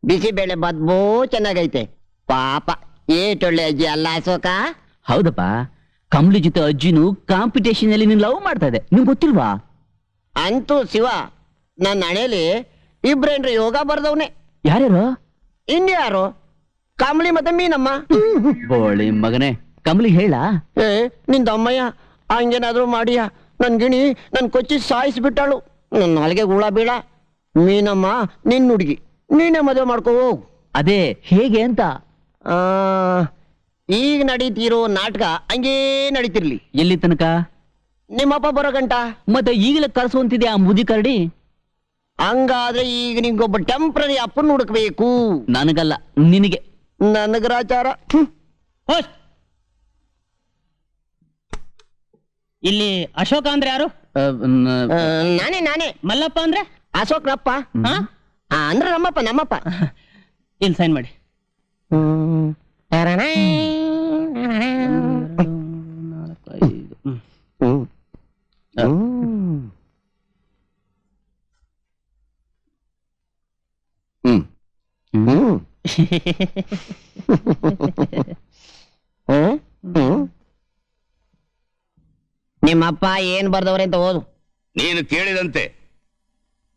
ಬಿಸಿಬೇಳೆ ಬದ್ಬೋ ಚೆನ್ನಾಗೈತೆ. ಪಾಪ ಏಟೊಳ್ಳೆ ಅಜ್ಜಿ ಅಲ್ಲ ಅಶೋಕ? ಹೌದಪ್ಪ, ಕಮಲಿ ಜೊತೆ ಅಜ್ಜಿನು ಕಾಂಪಿಟೇಷನ್ ಅಲ್ಲಿ ನೀನ್ ಲವ್ ಮಾಡ್ತಾ ಇದೆ, ನಿಂಗೆ ಗೊತ್ತಿಲ್ವಾ? ಅಂತೂ ಶಿವ, ನನ್ನ ಹಣೆಯಲ್ಲಿ ಇಬ್ರೇನ್ರಿ ಯೋಗ ಬರ್ದವ್ನೆ. ಯಾರ್ಯಾರು? ಇನ್ಯಾರು? ಕಮಲಿ ಮತ್ತೆ ಮೀನಮ್ಮ. ಬೋಳಿ ಮಗನೇ, ಕಮಲಿ ಹೇಳ. ಏ ನಿಂದ ಅಮ್ಮಯ್ಯ, ಹಂಗೇನಾದ್ರು ಮಾಡಿಯ ನನ್ ಗಿಣಿ ನನ್ ಕೊಚ್ಚಿ ಸಾಯಿಸ್ಬಿಟ್ಟಾಳು. ನನ್ನ ನಾಲ್ಗೆ ಹುಳ ಬೀಳ. ಮೀನಮ್ಮ ನಿನ್ ಹುಡುಗಿ, ನೀನೇ ಮದುವೆ ಮಾಡ್ಕೋ ಹೋಗು. ಅದೇ ಹೇಗೆ ಅಂತ? ಈಗ ನಡೀತಿರೋ ನಾಟಕ ಹಂಗೇ ನಡೀತಿರ್ಲಿ. ಎಲ್ಲಿ ತನಕ? ನಿಮ್ಮಪ್ಪ ಬರೋ ಗಂಟ. ಮತ್ತೆ ಈಗಲೇ ಕರ್ಸೋಂತಿದ್ಯಾ ಆ ಮುದಿ ಕರಡಿ? ಹಂಗಾದ್ರೆ ಈಗ ನಿಂಗೊಬ್ಬ ಟೆಂಪ್ರರಿ ಅಪ್ಪನ್ ಹುಡುಕ್ಬೇಕು. ನನಗಲ್ಲ, ನಿನಗೆ. ನನಗರಾಚಾರ. ಇಲ್ಲಿ ಅಶೋಕ ಅಂದ್ರೆ ಯಾರು? ನಾನೇ. ಮಲ್ಲಪ್ಪ ಅಂದ್ರೆ? ಅಶೋಕ್ನಪ್ಪ. ಅಂದ್ರೆ ನಮ್ಮಪ್ಪ. ಇಲ್ಲಿ ಸೈನ್ ಮಾಡಿ. ನಿಮ್ಮಪ್ಪ ಏನ್ ಬರ್ದವ್ರೆ ಅಂತ ಓದು. ನೀನು ಕೇಳಿದಂತೆ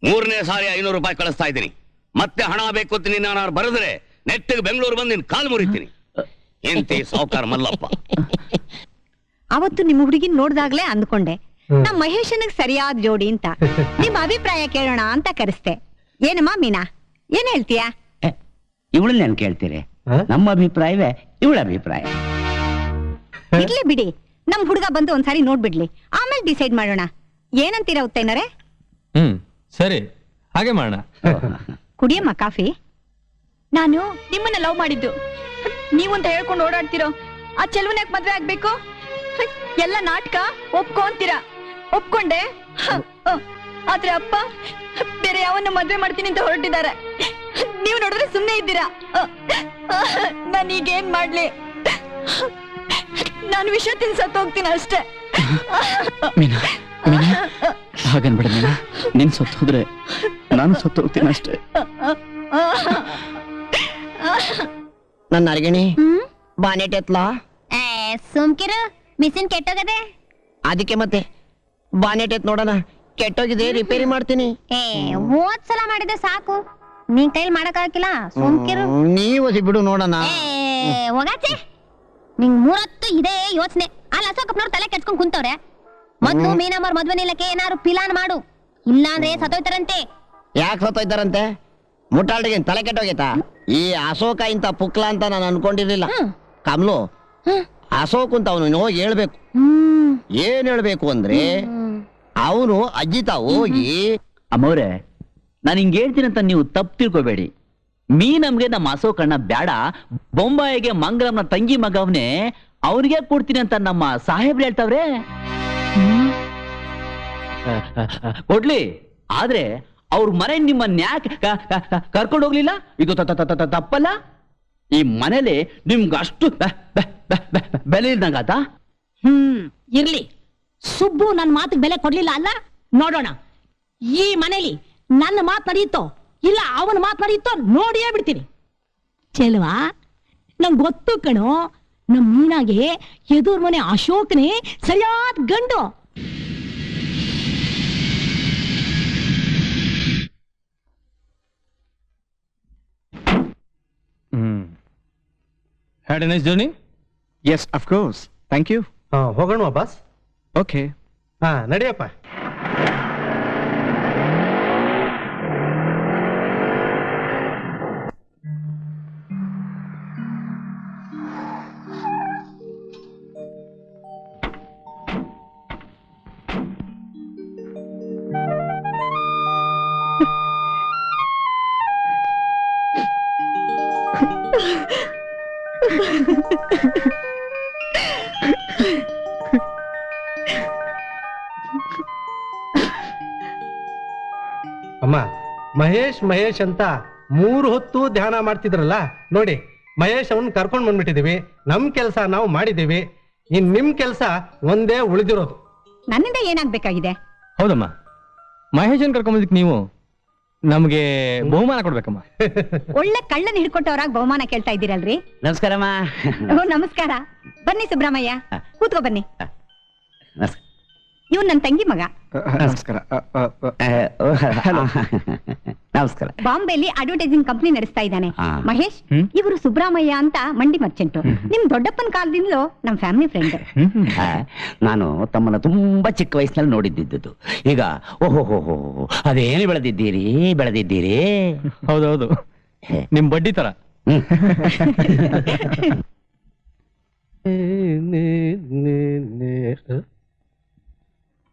3ನೇ ಸಾರಿ 500 ರೂಪಾಯಿ ಕಳಿಸ್ತಾ ಇದ್ದೀನಿ. ಮತ್ತೆ ಹಣ ಬೇಕು ಅಂತ ನೀನು ಬರೆದ್ರೆ ನೆಟ್ಟಿಗೆ ಬೆಂಗಳೂರು ಬಂದು ನಿನ್ ಕಾಲು ಮುರಿತೀನಿ. ಎಂತಿ ಸಾವುಕಾರ ಮಲ್ಲಪ್ಪ. ಅವತ್ತು ನಿಮ್ಮ ಹುಡುಗಿನ ನೋಡ್ದಾಗ್ಲೇ ಅಂದ್ಕೊಂಡೆ ನಮ್ ಮಹೇಶನಿಗೆ ಸರಿಯಾದ ಜೋಡಿ ಅಂತ. ನಿಮ್ ಅಭಿಪ್ರಾಯ ಕೇಳೋಣ ಅಂತ ಕರೆಸ್ತೆ. ಏನಮ್ಮ ಮೀನಾ, ಏನ್ ಹೇಳ್ತೀಯಾ? ಇವಳನ್ನ ಏನ್ ಕೇಳ್ತೀರಿ? ನಮ್ಮ ಅಭಿಪ್ರಾಯವೇ ಇವಳ ಅಭಿಪ್ರಾಯ. ಇರ್ಲಿ ಬಿಡಿ, ನಮ್ ಹುಡುಗ ಬಂದು ಒಂದ್ಸಾರಿ ನೋಡ್ಬಿಡ್ಲಿ, ಆಮೇಲೆ ಡಿಸೈಡ್ ಮಾಡೋಣ. ಏನಂತೀರಾ ಉತ್ತೈನರೇ? ಸರಿ, ಹಾಗೆ ಮಾಡೋಣ. ಕುಡಿಯಮ್ಮ ಕಾಫಿ. ನಾನು ನಿಮ್ಮನ್ನ ಲವ್ ಮಾಡಿದ್ದು, ನೀವಂತ ಹೇಳ್ಕೊಂಡು ಓಡಾಡ್ತಿರೋ ಆ ಚೆಲುವನ್ಯಾಕ್ ಮದ್ವೆ ಆಗ್ಬೇಕು? ಎಲ್ಲ ನಾಟಕ ಒಪ್ಕೊಂತೀರಾ? ಒಪ್ಕೊಂಡೆ. ಆದ್ರೆ ಅಪ್ಪ ಬೇರೆ ಯಾವನ್ನ ಮದ್ವೆ ಮಾಡ್ತೀನಿ ಅಂತ ಹೊರಟಿದ್ದಾರೆ. ನೀವು ನೋಡಿದ್ರೆ ಸುಮ್ನೆ ಇದ್ದೀರಾ. ನಾನು ಈಗೇನ್ ಮಾಡ್ಲಿ? ನಾನು ವಿಷ ತಿನ್ಸತ್ ಹೋಗ್ತೀನಿ ಅಷ್ಟೇ. ಹಾಗನ್ಬಿಡ ಮೀನಾ, ನೀನ್ ಸತ್ತು ಹೋದ್ರೆ ನಾನು ಸತ್ತು ಹೋಗ್ತೀನಿ ಅಷ್ಟೇ. ನನ್ನ ಅರ್ಗಿಣಿ ಬಾನೆಟ್ ಎತ್ಲಾ? ಸುಮ್ಕಿರು, ಮಿಷಿನ್ ಕೆಟ್ಟೋಗದೆ. ಅದಕ್ಕೆ ಮತ್ತೆ ಬಾನೆಟ್ ಎತ್ ನೋಡೋಣ. ಕೆಟ್ಟೋಗಿದೆ, ರಿಪೇರಿ ಮಾಡ್ತೀನಿ. ಹೋದ್ಸಲ ಮಾಡಿದ್ರೆ ಸಾಕು, ನೀನ್ ಕೈಲಿ ಮಾಡಕ್ ಆಗಿಲ್ಲ. ಸುಮ್ಕಿರು. ನೀವು ಬಿಡು ನೋಡೋಣ. ಹೋಗಾಚೆ, ನಿಂಗ್ 3 ಹೊತ್ತು ಇದೇ ಯೋಚನೆ. ಅಲ್ಲಿ ಅಶೋಕಪ್ಪನವ್ರು ತಲೆ ಕೆಡ್ಸ್ಕೊಂಡ್ ಕುಂತವ್ರೆ. ಮೊದ್ಲು ಮೀನಮ್ಮರ್ ಮದ್ವೆ ನಿಲ್ಲಕ್ಕೆ ಏನಾರು ಪ್ಲಾನ್ ಮಾಡು, ಇಲ್ಲಾಂದ್ರೆ ಸತ್ತೋಯ್ತಾರಂತೆ. ಯಾಕೆ ಸತ್ತೋಯ್ತಾರಂತೆ? ಮುಟ್ಟಾಳ್ರಿಗೆ ತಲೆ ಕೆಟ್ಟೋಗೈತಾ? ಈ ಅಶೋಕ ಇಂತ ಪುಕ್ಲ ಅಂತ ನಾನು ಅನ್ಕೊಂಡಿರ್ಲಿಲ್ಲ. ಕಮ್ಲು, ಅಶೋಕ್ ಅಂತ ಅವನು ಹೋಗಿ ಹೇಳ್ಬೇಕು. ಏನ್ ಹೇಳ್ಬೇಕು ಅಂದ್ರೆ, ಅವನು ಅಜ್ಜಿತ ಹೋಗಿ, ಅಮ್ಮವ್ರೆ ನಾನು ಹಿಂಗ್ ಹೇಳ್ತೀನಂತ ನೀವು ತಪ್ಪು ತಿಳ್ಕೊಬೇಡಿ. ನಮ್ಗೆ ನಮ್ಮ ಅಶೋಕಣ್ಣ ಬೇಡ, ಬೊಂಬಾಯಿಗೆ ಮಂಗಲಮ್ನ ತಂಗಿ ಮಗವನೇ ಅವ್ರಿಗೆ ಕೊಡ್ತೀನಿ ಅಂತ ನಮ್ಮ ಸಾಹೇಬ್ರು ಹೇಳ್ತಾವ್ರೆ. ಕೊಡ್ಲಿ, ಆದ್ರೆ ಅವ್ರ ಮನೆ ನಿಮ್ಮನ್ನ ಯಾಕೆ ಕರ್ಕೊಂಡು ಹೋಗ್ಲಿಲ್ಲ? ಇದು ತಪ್ಪಲ್ಲ. ಈ ಮನೇಲಿ ನಿಮ್ಗೆ ಅಷ್ಟು ಬೆಲೆ ಇದ್ದಂಗಾತ? ಇರ್ಲಿ, ಸುಬ್ಬು ನನ್ನ ಮಾತಿಗೆ ಬೆಲೆ ಕೊಡ್ಲಿಲ್ಲ ಅಲ್ಲ, ನೋಡೋಣ ಈ ಮನೇಲಿ ನನ್ನ ಮಾತು ನಡೆಯುತ್ತೋ ಇಲ್ಲ ಅವನ ಮಾತು ನಡೆಯುತ್ತೋ ನೋಡಿಯೇ ಬಿಡ್ತೀನಿ. ಚೆಲ್ವಾ, ನಂಗೆ ಗೊತ್ತು ಕಣೋ, ನಮ್ ಮೀನಾಗೆ ಎದುರ್ ಮನೆ ಅಶೋಕ್ನೇ ಸರಿಯಾದ ಗಂಡು. Had a nice journey? Yes, of course. Thank you. ಹೋಗೋಣ ಬಾಸ್. Okay. ನಡಿಯಪ್ಪ. ಅಮ್ಮ, ಮಹೇಶ್ ಅಂತ 3 ಹೊತ್ತು ಧ್ಯಾನ ಮಾಡ್ತಿದ್ರಲ್ಲ ನೋಡಿ, ಮಹೇಶ್ ಅವನ್ ಕರ್ಕೊಂಡ್ ಬಂದ್ಬಿಟ್ಟಿದೀವಿ. ನಮ್ ಕೆಲಸ ನಾವು ಮಾಡಿದೀವಿ. ಇನ್ ನಿಮ್ ಕೆಲಸ ಒಂದೇ ಉಳಿದಿರೋದು. ನನ್ನಿಂದ ಏನಾಗ್ಬೇಕಾಗಿದೆ? ಹೌದಮ್ಮ, ಮಹೇಶನ್ ಕರ್ಕೊಂಬಂದಕ್ಕೆ ನೀವು ನಮ್ಗೆ ಬಹುಮಾನ ಕೊಡ್ಬೇಕಮ್ಮ. ಒಳ್ಳೆ ಕಳ್ಳನ ಹಿಡ್ಕೊಟ್ಟವ್ರಾಗ ಬಹುಮಾನ ಕೇಳ್ತಾ ಇದ್ದೀರಲ್ರಿ? ನಮಸ್ಕಾರಮ್ಮ. ಓ ನಮಸ್ಕಾರ. ಬನ್ನಿ ಸುಬ್ರಹ್ಮಯ್ಯ, ಕೂತ್ಕೋ ಬನ್ನಿ. ಇವ್ ನನ್ ತಂಗಿ ಮಗ. ನಮಸ್ಕಾರ. ನಮಸ್ಕಾರ. ಬಾಂಬೆಲಿ ಅಡ್ವರ್ಟೈಸಿಂಗ್ ಕಂಪನಿ ನಡೆಸ್ತಾ ಇದ್ದಾನೆ ಮಹೇಶ್. ಇವರು ಸುಬ್ರಹ್ಮಯ್ಯ ಅಂತ ಮಂಡಿ ಮರ್ಚೆಂಟು. ನಿಮ್ ದೊಡ್ಡಪ್ಪನ ಕಾಲದಿಂದಲೂ ನಮ್ ಫ್ಯಾಮಿಲಿ ಫ್ರೆಂಡ್. ನಾನು ತಮ್ಮನ್ನ ತುಂಬಾ ಚಿಕ್ಕ ವಯಸ್ಸಿನಲ್ಲಿ ನೋಡಿದ್ದಿದ್ದು. ಈಗ ಓಹೋ ಅದೇನು ಬೆಳೆದಿದ್ದೀರಿ. ಹೌದೌದು, ನಿಮ್ ಬಡ್ಡಿ ತರ.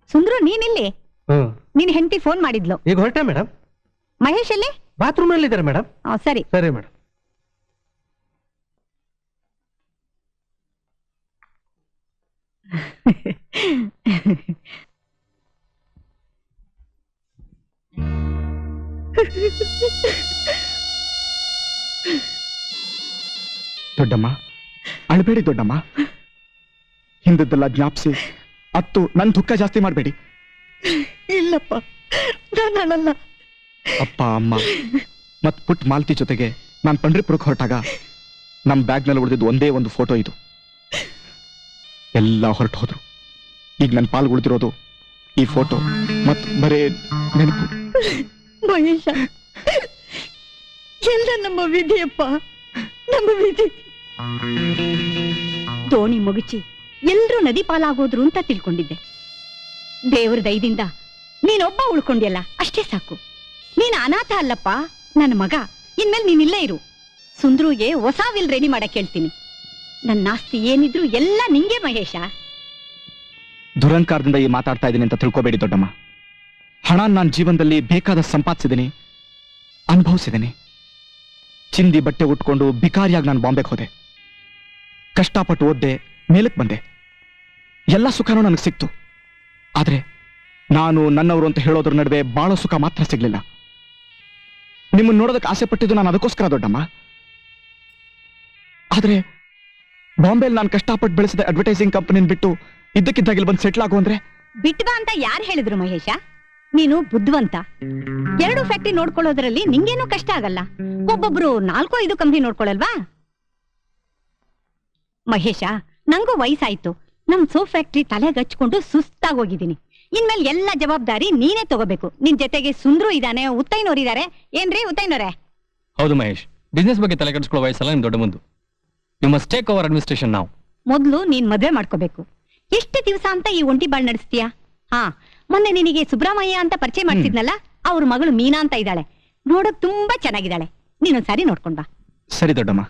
ಸುಂದ್ರು, ನೀನಿಲ್ಲಿ? ನಿನ್ ಹೆಂಡತಿ ಫೋನ್ ಮಾಡಿದ್ಲು. ಈಗ ಹೊರಟೆ ಮೇಡಮ್. ಮಹೇಶ್ ಅಲ್ಲಿ? ಬಾತ್ರೂಮ್ ನಲ್ಲಿ ಇದ್ದಾರೆ ಮೇಡಮ್. ಸರಿ ಸರಿ ಮೇಡಮ್. ದೊಡ್ಡಮ್ಮ, ಅಳ್ಬೇಡಿ ದೊಡ್ಡಮ್ಮ. ಹಿಂದದ್ದೆಲ್ಲ ಜ್ಞಾಪಿಸಿ ಅತ್ತು ನನ್ ದುಃಖ ಜಾಸ್ತಿ ಮಾಡಬೇಡಿ. ಇಲ್ಲಪ್ಪ, ನಾನು ಅಳಲ್ಲ. ಅಪ್ಪ, ಅಮ್ಮ ಮತ್ ಪುಟ್ ಮಾಲ್ತಿ ಜೊತೆಗೆ ನಾನು ಪಂಡ್ರಿಪುರಕ್ಕೆ ಹೊರಟಾಗ ನಮ್ ಬ್ಯಾಗ್ನಲ್ಲಿ ಉಳಿದಿದ್ದು ಒಂದೇ ಒಂದು ಫೋಟೋ ಇದು. ಎಲ್ಲ ಹೊರಟು ಹೋದ್ರು. ಈಗ ನನ್ನ ಪಾಲ್ಗೆ ಉಳಿದಿರೋದು ಈ ಫೋಟೋ ಮತ್ ಬರೇ ನೆನಪು. ಮಹೇಶ, ಎಲ್ಲ ನಮ್ಮ ವಿಧಿಯಪ್ಪ, ನಮ್ಮ ವಿಧಿ. ದೋಣಿ ಮುಗಿಚಿ ಎಲ್ರೂ ನದಿ ಪಾಲಾಗೋದ್ರು ಅಂತ ತಿಳ್ಕೊಂಡಿದ್ದೆ. ದೇವ್ರ ದಯದಿಂದ ನೀನೊಬ್ಬ ಉಳ್ಕೊಂಡ್ಯಲ್ಲ, ಅಷ್ಟೇ ಸಾಕು. ನೀನ್ ಅನಾಥ ಅಲ್ಲಪ್ಪ, ನನ್ನ ಮಗ. ಇನ್ಮೇಲೆ ನೀನಿಲ್ಲೇ ಇರು. ಸುಂದ್ರುಗೆ ಹೊಸ ವಿಲ್ ರೆಡಿ ಮಾಡಕ್ ಹೇಳ್ತೀನಿ. ನನ್ನ ಆಸ್ತಿ ಏನಿದ್ರು ಎಲ್ಲ ನಿಂಗೆ ಮಹೇಶ. ದುರಂಕಾರದಿಂದ ಈ ಮಾತಾಡ್ತಾ ಇದ್ದೀನಿ ಅಂತ ತಿಳ್ಕೊಬೇಡಿ ದೊಡ್ಡಮ್ಮ. ಹಣ ನಾನು ಜೀವನದಲ್ಲಿ ಬೇಕಾದ ಸಂಪಾದಿಸಿದ್ದೀನಿ, ಅನುಭವಿಸಿದ್ದೀನಿ. ಚಿಂದಿ ಬಟ್ಟೆ ಉಟ್ಕೊಂಡು ಬಿಕಾರಿಯಾಗಿ ನಾನು ಬಾಂಬೆಗೆ ಹೋದೆ. ಕಷ್ಟಪಟ್ಟು ಓದ್ದೆ, ಮೇಲಕ್ಕೆ ಬಂದೆ. ಎಲ್ಲ ಸುಖನೂ ನನಗೆ ಸಿಕ್ತು. ಆದ್ರೆ ನಾನು ನನ್ನವರು ಅಂತ ಹೇಳೋದ್ರ ನಡುವೆ ಬಾಳೋ ಸುಖ ಮಾತ್ರ ಸಿಗ್ಲಿಲ್ಲ. ನಿಮ್ಮನ್ನು ನೋಡೋದಕ್ಕೆ ಆಸೆ ಪಟ್ಟಿದ್ದು ನಾನು ಅದಕ್ಕೋಸ್ಕರ ದೊಡ್ಡಮ್ಮ. ಆದ್ರೆ ಬಾಂಬೆಲಿ ನಾನು ಕಷ್ಟಪಟ್ಟು ಬೆಳೆಸಿದ ಅಡ್ವರ್ಟೈಸಿಂಗ್ ಕಂಪನಿನ ಬಿಟ್ಟು ಇದ್ದಕ್ಕಿದ್ದಾಗಿಲ್ಲಿ ಬಂದು ಸೆಟ್ಲ್ ಆಗು ಅಂದ್ರೆ ಬಿಟ್ಬಾ ಅಂತ ಯಾರು ಹೇಳಿದ್ರು ಮಹೇಶ? ನೀನು ಬುದ್ಧಿವಂತ. 2 ಫ್ಯಾಕ್ಟ್ರಿ ನೋಡ್ಕೊಳ್ಳೋದ್ರಲ್ಲಿ ನಿಂಗೇನು ಕಷ್ಟ ಆಗಲ್ಲ. ಒಬ್ಬೊಬ್ರು 4-5 ಕಂಪ್ನಿ ನೋಡ್ಕೊಳ್ಳಲ್ವಾ? ಮಹೇಶ, ನಂಗೂ ವಯಸ್ಸಾಯ್ತು. ನಮ್ ಸೋಪ್ ಫ್ಯಾಕ್ಟ್ರಿ ತಲೆಗೆ ಹಚ್ಕೊಂಡು ಸುಸ್ತಾಗೋಗಿದ್ದೀನಿ. ಇನ್ಮೇಲೆ ಎಲ್ಲ ಜವಾಬ್ದಾರಿ ನೀನೇ ತಗೋಬೇಕು. ನಿನ್ ಜೊತೆಗೆ ಸುಂದ್ರು ಇದ್ದಾನೆ, ಉತ್ತೈನೋರ್ ಇದಾರೆ. ಏನ್ರಿ ಉತ್ತೈನೋರೆ? ಹೌದು ಮಹೇಶ್, ಬಿಸ್ನೆಸ್ ಬಗ್ಗೆ ತಲೆ ಕೆಡಿಸ್ಕೊಳ್ಳೋ ವಯಸ್ಸಲ್ಲ ನಿಮ್ ದೊಡ್ಡ ಮುಂದು. You must take over administration ನಾವು. ಮೊದ್ಲು ನೀನ್ ಮದ್ವೆ ಮಾಡ್ಕೋಬೇಕು. ಎಷ್ಟು ದಿವಸ ಅಂತ ಈ ಒಂಟಿ ಬಾಳ್ ನಡೆಸ್ತೀಯಾ? ಮೊನ್ನೆ ನಿನಗೆ ಸುಬ್ರಹ್ಮಯ್ಯ ಅಂತ ಪರಿಚಯ ಮಾಡ್ತಿದ್ನಲ್ಲ, ಅವ್ರ ಮಗಳು ಮೀನಾ ಅಂತ ಇದ್ದಾಳೆ. ನೋಡಕ್ ತುಂಬಾ ಚೆನ್ನಾಗಿದ್ದಾಳೆ. ನೀನೊಂದ್ಸಾರಿ ನೋಡ್ಕೊಂಡ್ ಬಾ. ಸರಿ ದೊಡ್ಡಮ್ಮ.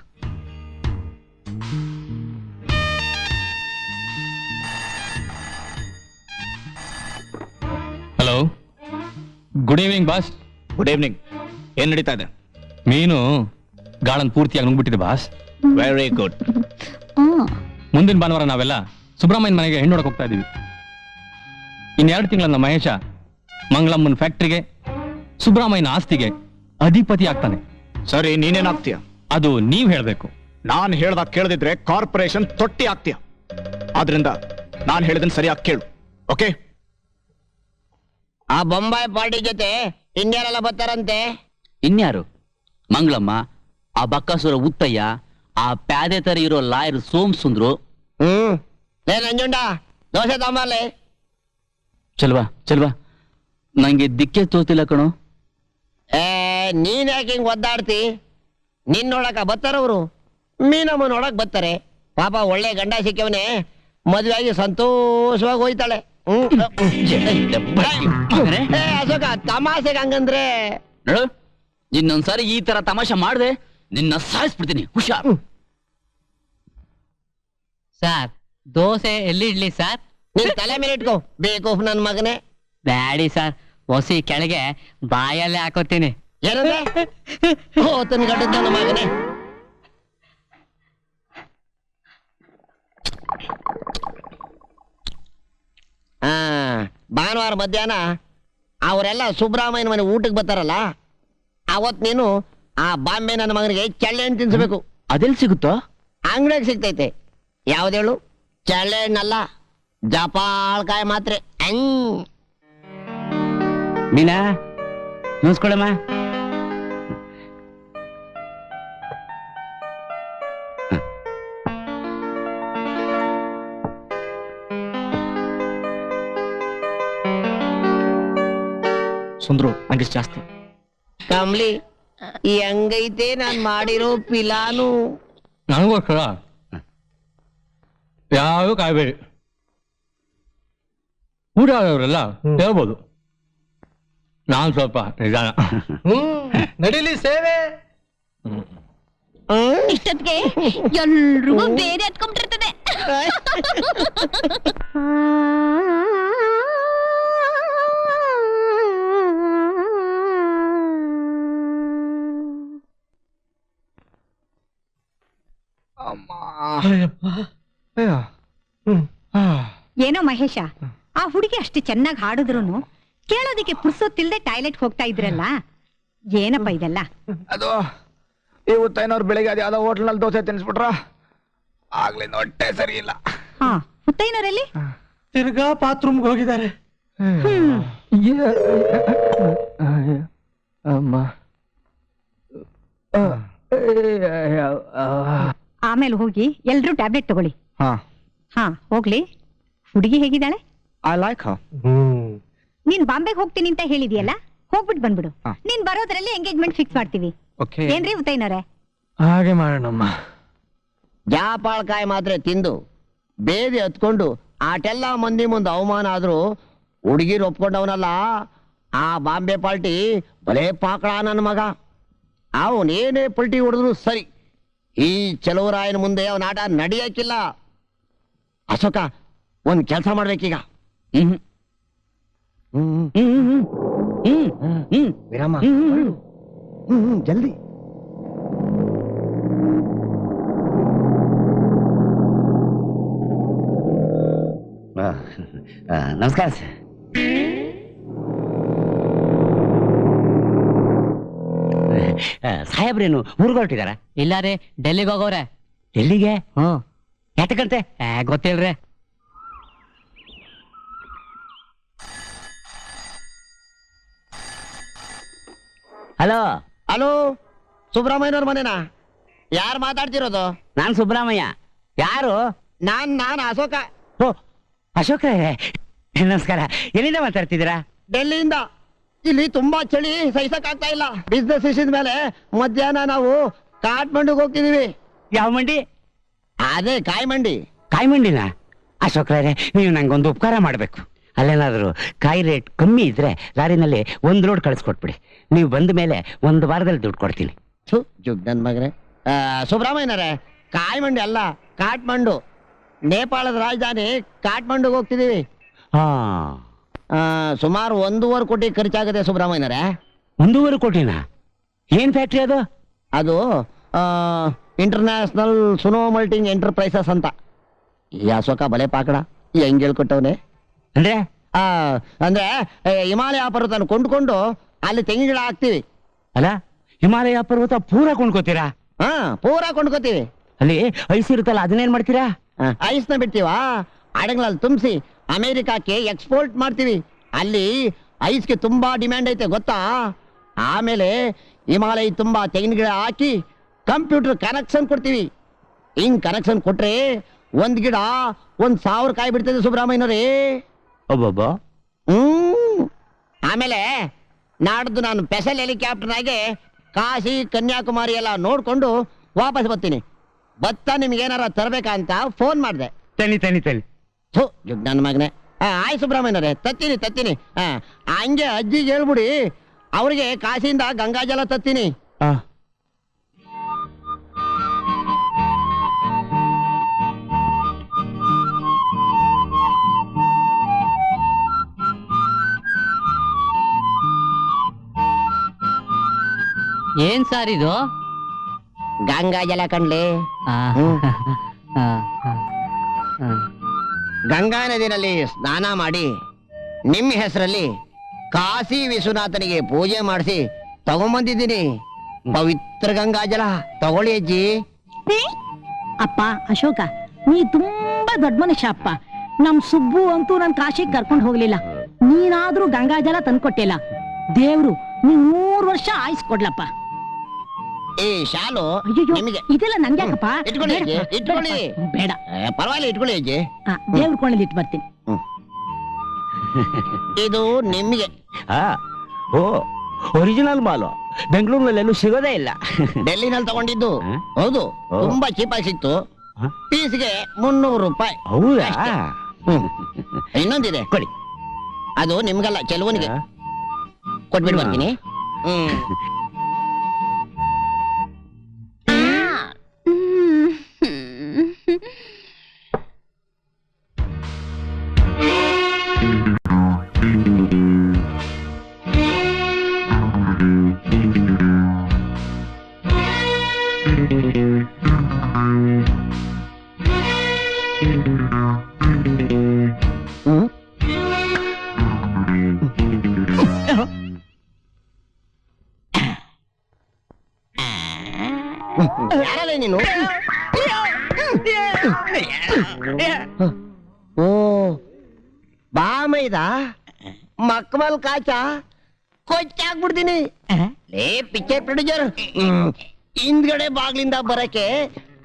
Hello, good evening boss. Good evening. ಏನ್ ನಡೀತಾ ಇದೆ? ಮೀನು ಗಾಳನ್ ಪೂರ್ತಿಯಾಗಿ ನುಂಗ್ಬಿಟ್ಟಿದೆ ಬಾಸ್. Very good. ಮುಂದಿನ ಭಾನುವಾರ ನಾವೆಲ್ಲ ಸುಬ್ರಹ್ಮಣ್ಯನ ಮನೆಗೆ ಹೆಣ್ಣು ನೋಡಕ್ ಹೋಗ್ತಾ ಇದೀವಿ. ಇನ್ 2 ತಿಂಗಳ ನಮ್ಮ ಮಹೇಶ ಮಂಗಳಮ್ಮನ ಫ್ಯಾಕ್ಟ್ರಿಗೆ ಸುಬ್ರಾಮಯ್ಯನ ಆಸ್ತಿಗೆ ಅಧಿಪತಿ ಆಗ್ತಾನೆ. ಸರಿ, ನೀನೇನಾಗ್ತೀಯ? ಅದು ನೀವ್ ಹೇಳ್ಬೇಕು. ನಾನ್ ಹೇಳ್ದಾಗ ಕೇಳದಿದ್ರೆ ಕಾರ್ಪೊರೇಷನ್ ತೊಟ್ಟಿ ಆಗ್ತೀಯ. ಆದ್ರಿಂದ ನಾನ್ ಹೇಳಿದನ್ ಸರಿಯಾಗಿ ಕೇಳು, ಓಕೆ? ಆ ಬೊಂಬಾಯಿ ಪಾರ್ಟಿ ಜೊತೆ ಇನ್ಯಾರೆಲ್ಲ ಬರ್ತಾರಂತೆ? ಇನ್ಯಾರು? ಮಂಗಳಮ್ಮ, ಆ ಬಕ್ಕಾಸುರ ಉತ್ತಯ್ಯ, ಆ ಪ್ಯಾದೆ ತರ ಇರೋ ಲಾಯರ್ ಸೋಮ್ ಸುಂದ್ರು. ಲೇ ನಂಜುಂಡ, ದೋಸೆ ತಾಂಬರ್ಲೆ. ಚಲ್ವಾ ನಂಗೆ ದಿಕ್ಕೆ ತೋತಿಲ್ಲ ಕಣೋ. ನೀನ್ ಯಾಕೆ ಹಿಂಗ್ ಒದ್ದಾಡ್ತಿ? ನಿನ್ ನೋಡಕ ಬರ್ತಾರವ್ರು, ಮೀನಮ್ಮ ನೋಡಕ್ ಬರ್ತಾರೆ. ಪಾಪ ಒಳ್ಳೆ ಗಂಡ ಸಿಕ್ಕವನೇ, ಮದ್ವೆ ಆಗಿ ಸಂತೋಷವಾಗಿ ಹೋಯ್ತಾಳೆ. ಅಶೋಕ, ತಮಾಷೆಗೆ ಹಂಗಂದ್ರೆ ನೋಡು, ಇನ್ನೊಂದ್ಸಾರಿ ಈ ತರ ತಮಾಷೆ ಮಾಡ್ದೆ ನಿನ್ನ ಸಾಯಿಸ್ಬಿಡ್ತೀನಿ, ಹುಷಾರ್. ಸರ್, ದೋಸೆ ಎಲ್ಲಿ ಇಡ್ಲಿ ಸರ್? ನಿನ್ ತಲೆ ಮೇಲೆ ಇಟ್ಕೋ, ಬೇಕು ನನ್ ಮಗನೇ. ಬ್ಯಾಡಿ ಸರ್, ಹೊಸಿ ಕೆಳಗೆ ಬಾಯಲ್ಲೇ ಹಾಕೋತೀನಿ. ಏನಂದ್ರೆ ಹೋತನ್ ಗಡ್ಡ ನನ್ನ ಮಗನೇ. ಭಾನುವಾರ ಮಧ್ಯಾಹ್ನ ಅವರೆಲ್ಲ ಸುಬ್ರಾಮಯ್ಯನ ಮನೆ ಊಟಕ್ಕೆ ಬರ್ತಾರಲ್ಲ, ಅವತ್ ನೀನು ಆ ಬಾಂಬೆ ನನ್ನ ಮಗನಿಗೆ ಚಳ್ಳೆ ಹಣ್ಣು ತಿನ್ಸ್ಬೇಕು. ಅದೆಲ್ಲಿ ಸಿಗುತ್ತೋ? ಅಂಗಡಿಯಾಗ ಸಿಗ್ತೈತೆ. ಯಾವ್ದೇಳು? ಚಳ್ಳೆ ಹಣ್ಣಲ್ಲ, ಜಪಾಳ್ಕಾಯಿ ಮಾತ್ರ. ಮೀನಾ, ನೋಸ್ಕೊಳಮ್ಮ. ಸುಂದ್ರು, ನಂಗಿಷ್ಟು ಜಾಸ್ತಿ. ಕಮ್ಲಿ, ಈ ಹಂಗೈತೆ ನಾನ್ ಮಾಡಿರೋ ಪಿಲಾನು. ನನಗೋಸ್ಕರ ಯಾರು ಕಾಯ್ಬೇಡಿ. ಊಟ ಆದವರೆಲ್ಲ ಹೇಳ್ಬೋದು, ನಾನ್ ಸ್ವಲ್ಪ ನಿಧಾನ. ನಡಿಲಿ ಸೇವೆ. ಇಷ್ಟೊತ್ತಿಗೆ ಎಲ್ರಿಗೂ ಬೇರೆ ಹತ್ಕೊಂಡ್ಬಿಟ್ಟಿರ್ತದೆ. ಏನೋ ಮಹೇಶ, ಆ ಹುಡುಗಿ ಅಷ್ಟು ಚೆನ್ನಾಗಿ ಹಾಡಿದ್ರು ಕೇಳೋದಕ್ಕೆ ಪುರ್ಸೊತ್ತಿಲ್ದೆ ಟಾಯ್ಲೆಟ್ ಹೋಗ್ತಾ ಇದ್ರಲ್ಲ, ಏನಪ್ಪ ಇದೆಲ್ಲ? ಅದು ಇವತ್ತೈನವ್ರು ಬೆಳಿಗ್ಗೆ ಅದು ಯಾವ್ದೋ ಹೋಟ್ಲ್ನಲ್ಲಿ ದೋಸೆ ತಿನ್ಸ್ಬಿಟ್ರ, ಆಗ್ಲಿ ಹೊಟ್ಟೆ ಸರಿ ಇಲ್ಲ. ಹಾ, ಮುತ್ತೈನವರಲ್ಲಿ ತಿರ್ಗಾ ಬಾತ್ರೂಮ್ಗೆ ಹೋಗಿದ್ದಾರೆ. ಆಮೇಲೆ ಹೋಗಿ ಎಲ್ರೂ ಟ್ಯಾಬ್ಲೆಟ್ ತಗೊಳ್ಳಿ. ಹಾ, ಹೋಗ್ಲಿ. ಹುಡುಗಿ ಹೇಗಿದ್ದಾಳೆ? I like her. ನೀನ್ ಬಾಂಬೆಗೆ ಹೋಗ್ತೀನಿ ಅಂತ ಹೇಳಿದ್ಯಲ್ಲ, ಹೋಗ್ಬಿಟ್ಟು ಬಂದ್ಬಿಡು. ನೀನ್ ಬರೋದ್ರಲ್ಲಿ ಎಂಗೇಜ್ಮೆಂಟ್ ಫಿಕ್ಸ್ ಮಾಡ್ತೀವಿ. ಏನ್ರಿ ಉತ್ತೈನವ್ರೆ? ಹಾಗೆ ಮಾಡೋಣಮ್ಮ. ಜಾಪಾಳ್ಕಾಯಿ ಮಾತ್ರ ತಿಂದು ಬೇದಿ ಹತ್ಕೊಂಡು ಆಟೆಲ್ಲ ಮಂದಿ ಮುಂದೆ ಅವಮಾನ ಆದ್ರೂ ಹುಡುಗಿರು ಒಪ್ಕೊಂಡವನಲ್ಲ ಆ ಬಾಂಬೆ ಪಾರ್ಟಿ. ಬಲೇ ಪಾಕಳ ನನ್ನ ಮಗ. ಅವನೇನೇ ಪಲ್ಟಿ ಹೊಡೆದ್ರು ಸರಿ, ಈ ಚಲುವರಾಯನ ಮುಂದೆ ಅವನ ಆಟ ನಡೆಯಕ್ಕಿಲ್ಲ. ಅಶೋಕ, ಒಂದ್ ಕೆಲಸ ಮಾಡ್ಬೇಕೀಗ. ವಿರಾಮ, ಜಲ್ದಿ. ನಮಸ್ಕಾರ ಸರ್. ಸಾಹೇಬ್ರೇನು ಊರ್ಗೆ ಹೊರಟಿದಾರ? ಇಲ್ಲ ರೀ, ಡೆಲ್ಲಿಗೆ ಹೋಗೋರೆ. ಎಲ್ಲಿಗೆ? ಯಾತಕ್ಕಂತೆ? ಗೊತ್ತಿಲ್ರಿ. ಹಲೋ ಹಲೋ, ಸುಬ್ರಹ್ಮಣ್ಯವ್ರ ಮನೆನಾ? ಯಾರು ಮಾತಾಡ್ತಿರೋದು? ನಾನ್ ಸುಬ್ರಾಮಯ್ಯ. ಯಾರು? ನಾನ್ ಅಶೋಕ. ಓ, ಅಶೋಕ, ನಮಸ್ಕಾರ. ಎಲ್ಲಿಂದ ಮಾತಾಡ್ತಿದ್ದೀರಾ? ಡೆಲ್ಲಿಯಿಂದ. ಇಲ್ಲಿ ತುಂಬಾ ಚಳಿ, ಸಹಿಸಕ್ ಆಗ್ತಾ ಇಲ್ಲ. ಬಿಸ್ನೆಸ್ ವಿಷಯದ ಮೇಲೆ ಮಧ್ಯಾಹ್ನ ನಾವು ಕಾಠ್ಮಂಡುಗೆ ಹೋಗ್ತಿದೀವಿ. ಯಾವ ಮಂಡಿ? ಅದೇ ಕಾಯಿ ಮಂಡಿ. ಕಾಯಿ ಮಂಡಿನ? ಅಶೋಕ್ರೆ, ನೀವು ನಂಗೊಂದು ಉಪಕಾರ ಮಾಡ್ಬೇಕು. ಅಲ್ಲೇನಾದ್ರು ಕಾಯಿ ರೇಟ್ ಕಮ್ಮಿ ಇದ್ರೆ ಲಾರಿನಲ್ಲಿ 1 ಲೋಡ್ ಕಳಿಸ್ಕೊಟ್ಬಿಡಿ. ನೀವು ಬಂದ ಮೇಲೆ 1 ವಾರದಲ್ಲಿ ದುಡ್ಡು ಕೊಡ್ತೀನಿ. ಜುಗ್ ನನ್ ಮಗನೇ. ಸುಬ್ರಹ್ಮಣ್ಯರೇ, ಕಾಯಿ ಮಂಡಿ ಅಲ್ಲ, ಕಾಠ್ಮಂಡು. ನೇಪಾಳದ ರಾಜಧಾನಿ ಕಾಠ್ಮಂಡುಗೆ ಹೋಗ್ತಿದೀವಿ. ಸುಮಾರು 1.5 ಕೋಟಿ ಖರ್ಚಾಗುತ್ತೆ ಸುಬ್ರಹ್ಮಣ್ಯರೇ. 1.5 ಕೋಟಿನ? ಏನ್ ಫ್ಯಾಕ್ಟ್ರಿ ಅದು? ಅದು ಇಂಟರ್ನ್ಯಾಷನಲ್ ಸುನೋ ಮಲ್ಟಿಂಗ್ ಎಂಟರ್ಪ್ರೈಸಸ್ ಅಂತ. ಈ ಅಶೋಕ ಬಲೆ ಪಾಕಡ ಹೆಂಗ್ ಹೇಳ್ಕೊಟ್ಟವನೆ. ಅಂದ್ರೆ ಅಂದ್ರೆ ಹಿಮಾಲಯ ಪರ್ವತನ ಕೊಂಡ್ಕೊಂಡು ಅಲ್ಲಿ ತೆಂಗಿನ ಗಿಡ ಹಾಕ್ತಿವಿ. ಅಲ್ಲ ಹಿಮಾಲಯ ಪರ್ವತ ಪೂರ ಕೊಂಡ್ಕೋತೀರಾ? ಹಾ, ಪೂರಾ ಕೊಂಡ್ಕೋತೀವಿ. ಅಲ್ಲಿ ಐಸ್ ಇರುತ್ತಲ್ಲ ಅದನ್ನೇನ್ ಮಾಡ್ತೀರಾ? ಐಸ್ನ ಬಿಡ್ತೀವಾ, ಹಡಗ್ನಲ್ಲಿ ತುಂಬಿಸಿ ಅಮೆರಿಕಕ್ಕೆ ಎಕ್ಸ್ಪೋರ್ಟ್ ಮಾಡ್ತೀವಿ. ಅಲ್ಲಿ ಐಸ್ಗೆ ತುಂಬಾ ಡಿಮ್ಯಾಂಡ್ ಐತೆ ಗೊತ್ತಾ. ಆಮೇಲೆ ಹಿಮಾಲಯ ತುಂಬಾ ತೆಂಗಿನ ಗಿಡ ಹಾಕಿ ಕಂಪ್ಯೂಟರ್ ಕನೆಕ್ಷನ್ ಕೊಡ್ತೀವಿ. ಹಿಂಗ್ ಕನೆಕ್ಷನ್ ಕೊಟ್ರೆ ಒಂದ್ ಗಿಡ 1,000 ಕಾಯಿ ಬಿಡ್ತದೆ ಸುಬ್ರಹ್ಮಣ್ಯರೇ. ಒಬ್ಬೊಬ್ಬ. ಆಮೇಲೆ ನಾಡ್ದು ನಾನು ಸ್ಪೆಷಲ್ ಹೆಲಿಕಾಪ್ಟರ್ನಾಗೆ ಕಾಶಿ ಕನ್ಯಾಕುಮಾರಿ ಎಲ್ಲ ನೋಡ್ಕೊಂಡು ವಾಪಸ್ ಬರ್ತೀನಿ. ನಿಮ್ಗೆ ಏನಾರ ತರ್ಬೇಕಂತ ಫೋನ್ ಮಾಡಿದೆ. ತನಿ ನನ್ನ ಮಗನೇ. ಆಯ್ ಸುಬ್ರಹ್ಮಣ್ಯರೇ, ತತ್ತೀನಿ. ಹಂಗೆ ಅಜ್ಜಿಗೆ ಹೇಳ್ಬಿಡಿ, ಅವ್ರಿಗೆ ಕಾಶಿಯಿಂದ ಗಂಗಾಜಲ ತತ್ತೀನಿ. ಏನ್ ಸಾರ್ ಇದು? ಗಂಗಾಜಲ ಕಣ್ಲಿ. ಗಂಗಾ ನದಿನಲ್ಲಿ ಸ್ನಾನ ಮಾಡಿ ನಿಮ್ಮ ಹೆಸರಲ್ಲಿ ಕಾಶಿ ವಿಶ್ವನಾಥನಿಗೆ ಪೂಜೆ ಮಾಡಿಸಿ ತಗೊಂಬಂದಿದ್ದೀನಿ. ಪವಿತ್ರ ಗಂಗಾಜಲ ತಗೊಳ್ಳಿ ಅಜ್ಜಿ. ಅಪ್ಪ ಅಶೋಕ, ನೀ ತುಂಬಾ ದೊಡ್ಡ ಮನುಷ್ಯ ಅಪ್ಪ. ನಮ್ ಸುಬ್ಬು ಅಂತೂ ನನ್ ಕಾಶಿಗೆ ಕರ್ಕೊಂಡು ಹೋಗ್ಲಿಲ್ಲ, ನೀನಾದ್ರೂ ಗಂಗಾಜಲ ತಂದ್ಕೊಟ್ಟಿಲ್ಲ. ದೇವ್ರು ನೀನ್ 3 ವರ್ಷ ಆಯ್ಸ್ಕೊಡ್ಲಪ್ಪ. ಈ ಶಾಲು ನಿಮಗೆ ಇದೆಲ್ಲ ನನ್ಗ್ಯಾಕಪ್ಪ? ಇಟ್ಕೊಳ್ಳಿ ಅಜ್ಜಿ, ಇಟ್ಕೊಳ್ಳಿ. ಬೇಡ, ಪರವಾಗಿಲ್ಲ, ಇಟ್ಕೊಳ್ಳಿ ಅಜ್ಜಿ. ದೇವ್ರ ಕೊಳ್ಳಲ್ಲಿ ಇಟ್ಟು ಬರ್ತೀನಿ. ಇದು ನಿಮ್ಗೆ. ಓ, ಒರಿಜಿನಲ್ ಮಾಲು ಬೆಂಗಳೂರಿನಲ್ಲೆಲ್ಲೂ ಸಿಗೋದೇ ಇಲ್ಲ. ಡೆಲ್ಲಿನಲ್ಲಿ ತಗೊಂಡಿದ್ದು. ಹೌದು, ತುಂಬಾ ಚೀಪಾಗಿ ಸಿಕ್ತು. ಪೀಸ್ಗೆ 300 ರೂಪಾಯಿ. ಹೌದಾ? ಇನ್ನೊಂದಿದೆ ಕೊಡಿ, ಅದು ನಿಮ್ಗಲ್ಲ, ಚೆಲುವನಿಗೆ ಕೊಟ್ಬಿಟ್ಟು ಬರ್ತೀನಿ. ಯಾರಲ್ಲ ನೀನು? ಓ, ಬಾಮೈದ ಮಕ್ಮಲ್ ಕಾಚ ಕೊಚ್ಚಾಕ್ಬಿಡ್ತೀನಿ. ಲೇ ಪಿಕ್ಚರ್ ಪ್ರೊಡ್ಯೂಸರ್, ಹಿಂದ್ಗಡೆ ಬಾಗ್ಲಿಂದ ಬರಕ್ಕೆ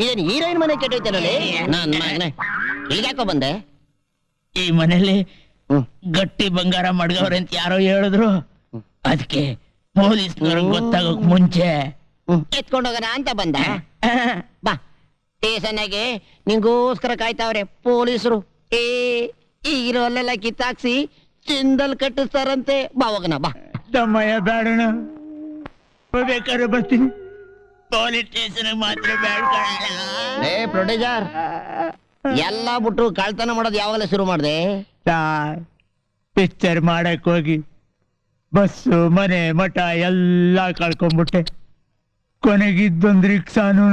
ಏನ್ ಹೀರೋಯಿನ್ ಮನೆ ಕೆಟ್ಟೈತೇನಲ್ಲಿ? ನನ್ ಮಗನೆ, ಇಲ್ಗ್ಯಾಕೋ ಬಂದೆ? ಈ ಮನೇಲಿ ಗಟ್ಟಿ ಬಂಗಾರ ಮಡ್ಗವ್ರೆ ಅಂತ ಯಾರೋ ಹೇಳಿದ್ರು, ಅದಕ್ಕೆ ಪೊಲೀಸ್ನವ್ರಿಗೆ ಗೊತ್ತಾಗೋಕ್ ಮುಂಚೆ ಎತ್ಕೊಂಡೋಗೋಣ ಅಂತ ಬಂದ. ಬಾ, ಸ್ಟೇಷನ್ಗೆ ನಿಂಗೋಸ್ಕರ ಕಾಯ್ತಾವ್ರೆ ಪೊಲೀಸರು. ಈಗಿರೋ ಅಲ್ಲೆಲ್ಲ ಕಿತ್ತಾಕ್ಸಿ ಚಿಂದಲ್ ಕಟ್ಟಿಸ್ತಾರಂತೆ. ಬಾ ಹೋಗೋಣ, ಬಾ. ತಮ್ಮಯ್ಯ ಬೇಡಣ, ಬೇಕಾದ್ರೆ ಬರ್ತೀನಿ, ಪೊಲೀಸ್ ಸ್ಟೇಷನ್ ಮಾತ್ರ ಬೇಡ. ಏ ಪ್ರೊಡ್ಯೂಸರ್, ಎಲ್ಲ ಬಿಟ್ಟು ಕಳ್ತನ ಮಾಡೋದು ಯಾವಾಗಲೇ ಶುರು ಮಾಡಿದೆ? ಪಿಕ್ಚರ್ ಮಾಡಕ್ ಹೋಗಿ ಬಸ್ಸು ಮನೆ ಮಠ ಎಲ್ಲ ಕಳ್ಕೊಂಡ್ಬಿಟ್ಟೆ. ಕೊನೆಗಿದ್ದೊಂದು ರಿಕ್ಷಾನು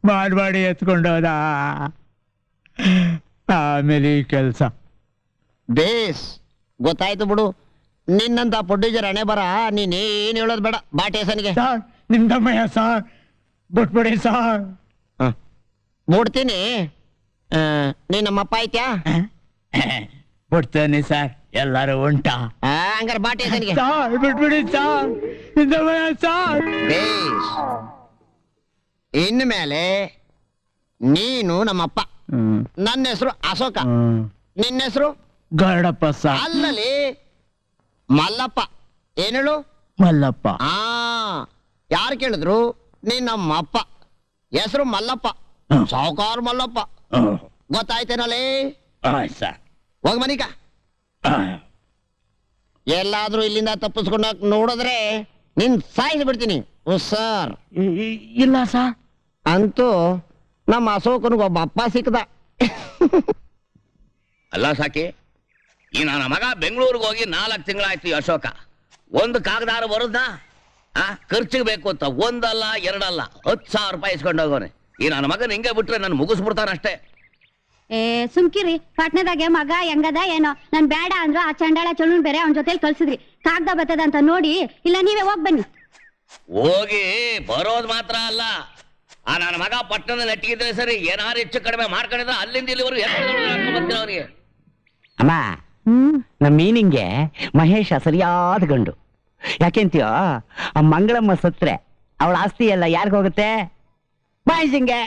ಮಾಡ್ಬಾಡಿ ಎತ್ಕೊಂಡೋದ. ಆಮೇಲೆ ಈ ಕೆಲ್ಸ. ಬೇಸ್ ಗೊತ್ತಾಯ್ತು ಬಿಡು. ನಿನ್ನಂತ ಪ್ರೊಡ್ಯೂಸರ್ ಹಣೆ ಬರ, ನೀನೇನ್ ಹೇಳೋದು ಬೇಡ. ಬಾ ಸ್ಟೇಷನ್ಗೆ. ಸಾರ್, ನಿಮ್ ತಮ್ಮಯ್ಯ ಸಾರ್, ಬಿಟ್ಬಿಡಿ ಸಾರ್. ಬಿಡ್ತೀನಿ. ನೀ ನಮ್ಮಪ್ಪ ಆಯ್ತ್ಯಾ? ಬಿಡ್ತೇನೆ ಸರ್, ಎಲ್ಲಾರು ಉಂಟಾ? ಹಂಗಾರೆ ಬಾ ಸ್ಟೇಷನ್ಗೆ. ಸಾರ್ ಬಿಟ್ಬಿಡಿ ಸಾರ್, ನಿಮ್ ತಮ್ಮಯ್ಯ ಸಾರ್. ಬೇಸ್, ಇನ್ಮೇಲೆ ನೀನು ನಮ್ಮಪ್ಪ. ನನ್ನ ಹೆಸರು ಅಶೋಕ, ನಿನ್ನ ಹೆಸರು ಗರಡಪ್ಪ ಸಾರ್. ಅಲ್ಲಲ್ಲಿ ಮಲ್ಲಪ್ಪ. ಏನ್ ಹೇಳು? ಮಲ್ಲಪ್ಪ. ಯಾರು ಕೇಳಿದ್ರು ನೀನ್ ನಮ್ಮ ಅಪ್ಪ. ಹೆಸರು ಮಲ್ಲಪ್ಪ, ಸಾವುಕಾರ ಮಲ್ಲಪ್ಪ. ಗೊತ್ತಾಯ್ತೇನಲ್ಲಿ? ಸರ್, ಹೋಗ್ ಮನಿಕ. ಎಲ್ಲಾದ್ರೂ ಇಲ್ಲಿಂದ ತಪ್ಪಿಸ್ಕೊಂಡ ನೋಡಿದ್ರೆ ನಿನ್ ಸಾಯಿಸಿ ಬಿಡ್ತೀನಿ. ಸರ್ ಇಲ್ಲ ಸರ್. ಅಂತೂ ನಮ್ಮ ಅಶೋಕನಿಗೊಬ್ಬ ಅಪ್ಪ ಸಿಕ್ಕದ. ಅಲ್ಲ ಸಾಕಿ, ಈ ನನ್ನ ಮಗ ಬೆಂಗಳೂರಿಗೆ ಹೋಗಿ 4 ತಿಂಗಳಾಯ್ತು. ಅಶೋಕ ಒಂದು ಕಾಗದಾರ ಬರುದಾ? ಖರ್ಚಿಗೆ ಬೇಕು ಅಂತ ಒಂದಲ್ಲ ಎರಡಲ್ಲ 10,000 ರೂಪಾಯಿ ಇಸ್ಕೊಂಡು ಹೋಗೋನೆ. ಈ ನನ್ನ ಮಗನ ಹಿಂಗೆ ಬಿಟ್ರೆ ನಾನು ಮುಗಿಸ್ಬಿಡ್ತಾನಷ್ಟೇ. ಸುಮ್ಕಿರಿ ಪಟ್ನದಾಗೆ ಮಗ ಹೆಂಗದ ಏನೋ ನಾನ್ ಬೇಡ ಅಂದ್ರು ಆ ಚಂಡಾಳ ಚಳುನ್ ಬೇರೆ ಅವನ ಜೊತೆಲಿ ಕಳ್ಸಿದ್ರಿ ಕಾಗ್ದ ಬರ್ತದ ಅಂತ ನೋಡಿ ಇಲ್ಲ ನೀವೇ ಹೋಗ್ ಬನ್ನಿ. ಹೋಗಿ ಬರೋದ್ ಮಾತ್ರ ಅಲ್ಲ, ಆ ನನ್ನ ಮಗ ಪಟ್ಟಣದ ನೆಟ್ಟಿಗಿದ್ರೆ ಸರಿ, ಏನಾರು ಹೆಚ್ಚು ಕಡಿಮೆ ಮಾಡ್ಕೊಂಡಿದ್ರೆ ಅಲ್ಲಿಂದ ಇಲ್ಲಿವರೆಗೂ ಬರ್ತೀನಿ ಅವ್ರಿಗೆ. ಅಮ್ಮ, ನಮ್ಮ ಮೀನಿಂಗೆ ಮಹೇಶ ಸರಿಯಾದ ಗಂಡು. ಯಾಕೆಂತೀಯೋ, ಆ ಮಂಗಳಮ್ಮ ಸತ್ರೆ ಅವಳ ಆಸ್ತಿ ಎಲ್ಲ ಯಾರಿಗ ಹೋಗುತ್ತೆ? ಮಹೇಶಂಗೆ.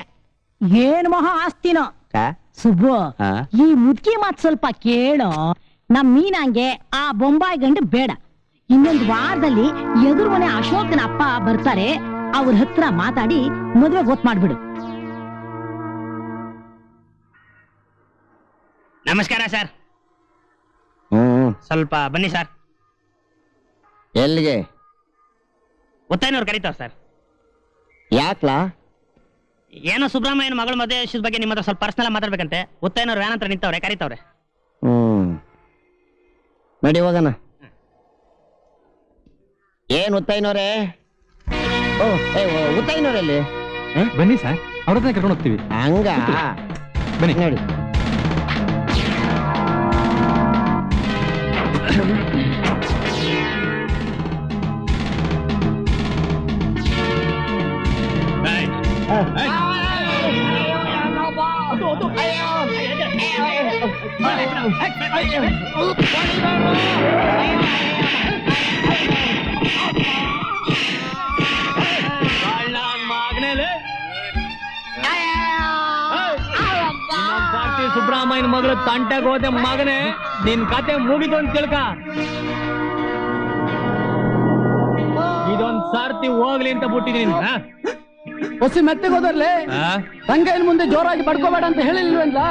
ಏನ್ ಮಹಾ ಆಸ್ತಿನೋ ಸುಬ್ಬು, ಈ ಮುದ್ಕಿ ಮಾತ್ ಸ್ವಲ್ಪ ಕೇಳೋ. ನಮ್ ಮೀನಂಗೆ ಆ ಬೊಂಬಾಯಿ ಗಂಡು ಬೇಡ. ಇನ್ನೊಂದು ವಾರದಲ್ಲಿ ಎದುರು ಮನೆ ಅಶೋಕನ ಅಪ್ಪ ಬರ್ತಾರೆ, ಅವ್ರ ಹತ್ರ ಮಾತಾಡಿ ಮದುವೆ ಗೊತ್ತು ಮಾಡ್ಬಿಡು. ನಮಸ್ಕಾರ ಸರ್. ಸ್ವಲ್ಪ ಬನ್ನಿ ಸರ್. ಎಲ್ಲಿಗೆ? ಒತ್ತಾಯಿನವ್ರು ಕರೀತಾವ ಸರ್. ಯಾಕ್ಲಾ? ಏನೋ ಸುಬ್ರಹ್ಮಣ್ಯನ ಮಗಳ ಮದುವೆ ವಿಷಯದ ಬಗ್ಗೆ ನಿಮ್ಮ ಹತ್ರ ಸ್ವಲ್ಪ ಪರ್ಸನಲ್ ಮಾತಾಡ್ಬೇಕಂತೆ. ಒತ್ತಾಯಿನವ್ರು ವ್ಯಾನ್ ಹತ್ರ ನಿಂತವ್ರೆ, ಕರೀತಾವ್ರೆ. ನಡಿ ಹೋಗೋಣ. ಏನ್ ಉತ್ತಾಯಿನವ್ರೆ? ಉತ್ತಾಯಿನವ್ರಲ್ಲಿ ಬನ್ನಿ ಸರ್, ಅವ್ರ ಹತ್ರ ಕರ್ಕೊಂಡು ಹೋಗ್ತೀವಿ. ಹಂಗ ಬನ್ನಿ ನೋಡಿ. ಸುಬ್ರಹ್ಮಣ್ಯನ ಮಗಳು ತಂಟೆಗೆ ಹೋದೆ ಮಗನೇ, ನಿನ್ ಕತೆ ಮುಗಿದು ಅಂತ ತಿಳ್ಕ. ಇದೊಂದ್ ಸರ್ತಿ ಹೋಗ್ಲಿ ಅಂತ ಬಿಟ್ಟಿದೀನಿ. ಹೊಸಿ ಮೆತ್ತಗೆ ಹೋದರ್ಲೆ ರಂಗಯ್ಯನ ಮುಂದೆ ಜೋರಾಗಿ ಬಡ್ಕೋಬೇಡ ಅಂತ ಹೇಳಿಲ್ವೇನ್ಲ?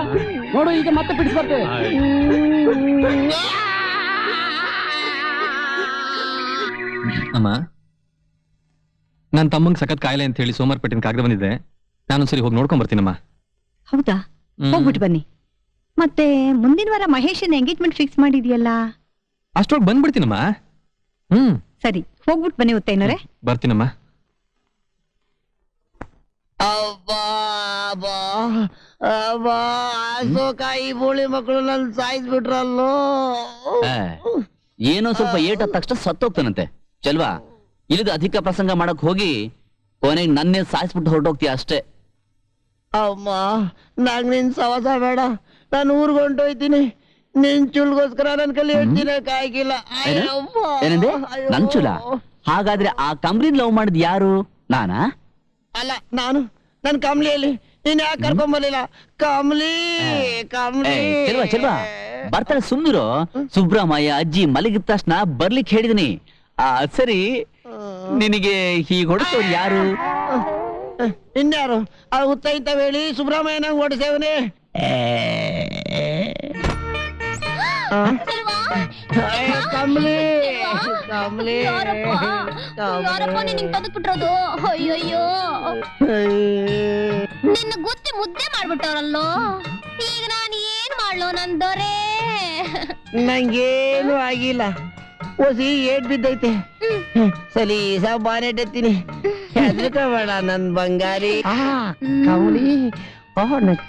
ನೋಡು ಈಗ ಮತ್ತೆ ಬಿಡಿಸ್ ಬರ್ತೇವೆ. ಅಮ್ಮ, ನನ್ ತಮ್ಮಂಗ್ ಸಖತ್ ಕಾಯಿಲೆ ಅಂತ ಹೇಳಿ ಸೋಮವಾರಪೇಟೆನ ಕಾಗದ ಬಂದಿದ್ದೆ. ನಾನೊಂದ್ಸರಿ ಹೋಗಿ ನೋಡ್ಕೊಂಡ್ ಬರ್ತೀನಮ್ಮ. ಹೌದಾ? ಹೋಗ್ಬಿಟ್ಟು ಬನ್ನಿ. ಮತ್ತೆ ಮುಂದಿನ ವಾರ ಮಹೇಶನ್ ಎಂಗೇಜ್ಮೆಂಟ್ ಫಿಕ್ಸ್ ಮಾಡಿದ್ಯಲ್ಲ? ಅಷ್ಟೊಳಗೆ ಬಂದ್ಬಿಡ್ತೀನಮ್ಮ. ಸರಿ, ಹೋಗ್ಬಿಟ್ಟು ಬನ್ನಿ ಉತ್ತೈನವ್ರೆ. ಬರ್ತೀನಮ್ಮ. ಕಾಯಿ ಬೋಳಿ ಮಕ್ಕಳು ನನ್ ಸಾಯಿಸ್ಬಿಟ್ರಲ್ಲೋ. ಏನೋ ಸ್ವಲ್ಪ ಏಟಾದ ತಕ್ಷಣ ಸತ್ತೋಗ್ತಾನಂತೆ. ಚಲ್ವಾ, ಇಲ್ಲಿದ ಅಧಿಕ ಪ್ರಸಂಗ ಮಾಡಕ್ ಹೋಗಿ ಕೊನೆಗೆ ನನ್ನೇ ಸಾಯಿಸ್ಬಿಟ್ಟು ಹೊರಟೋಗ್ತೀಯ ಅಷ್ಟೇ. ಅಮ್ಮ, ನಂಗ್ ನಿನ್ ಸವಾಸ ಬೇಡ. ನಾನು ಊರ್ಗ್ ಹೊಂಟೋಯ್ತೀನಿ. ನಿನ್ ಚುಲ್ಗೋಸ್ಕರ ನನ್ ಕಲಿ ಹೇಳ್ತೀನಿ ಕಾಯ್ಕಿಲ್ಲ. ಏನಂದೆ? ನನ್ ಚುಲ? ಹಾಗಾದ್ರೆ ಆ ಕಮ್ರಿನ್ ಲವ್ ಮಾಡಿದ್ ಯಾರು? ನಾನಾ? ಅಲ್ಲ, ನಾನು. ನನ್ ಕಮ್ಲಿಯಲ್ಲಿ ನೀನ್ ಯಾಕೆ ಕರ್ಕೊಂಬರ್ಲಿಲ್ಲ? ಕಮ್ಲಿ ಕಮ್ಲಿ. ಚೆಲ್ವಾ ಬರ್ತಾಳೆ, ಸುಮ್ನಿರೋ. ಸುಬ್ರಹ್ಮಣ್ಯ ಅಜ್ಜಿ ಮಲಗಿದ ತಕ್ಷಣ ಬರ್ಲಿಕ್ಕೆ ಹೇಳಿದೀನಿ. ಸರಿ, ನಿನಗೆ ಹೀಗೆ ಹೊಡೆಸೋರು ಯಾರು? ಇನ್ಯಾರು? ಉತ್ತೈತ ಹೇಳಿ ಸುಬ್ರಹ್ಮಣ್ಯನ ಓಡಿಸೇವನೆ. ಕಮ್ಲಿ ಕಮ್ಲಿ ತೆಗೆದ್ಬಿಟ್ರೋದು. ಅಯ್ಯಯ್ಯೋ, ನಿನ್ನ ಗುತ್ತಿ ಮುದ್ದೆ ಮಾಡ್ಬಿಟ್ಟವ್ರಲ್ಲೋ. ಈಗ ನಾನು ಏನ್ ಮಾಡ್ಲೋ ನಂದೋರೆ? ನಂಗೇನು ಆಗಿಲ್ಲ. ಹೊಸಿ ಏಟ್ ಬಿದ್ದೈತೆ. ಸಲೀಸ ಬಾನೆಟ್ ಎತ್ತೀನಿ. ಹೆದರ್ಕೋಬೇಡ ನನ್ ಬಂಗಾರಿ. ಕಮಲಿ,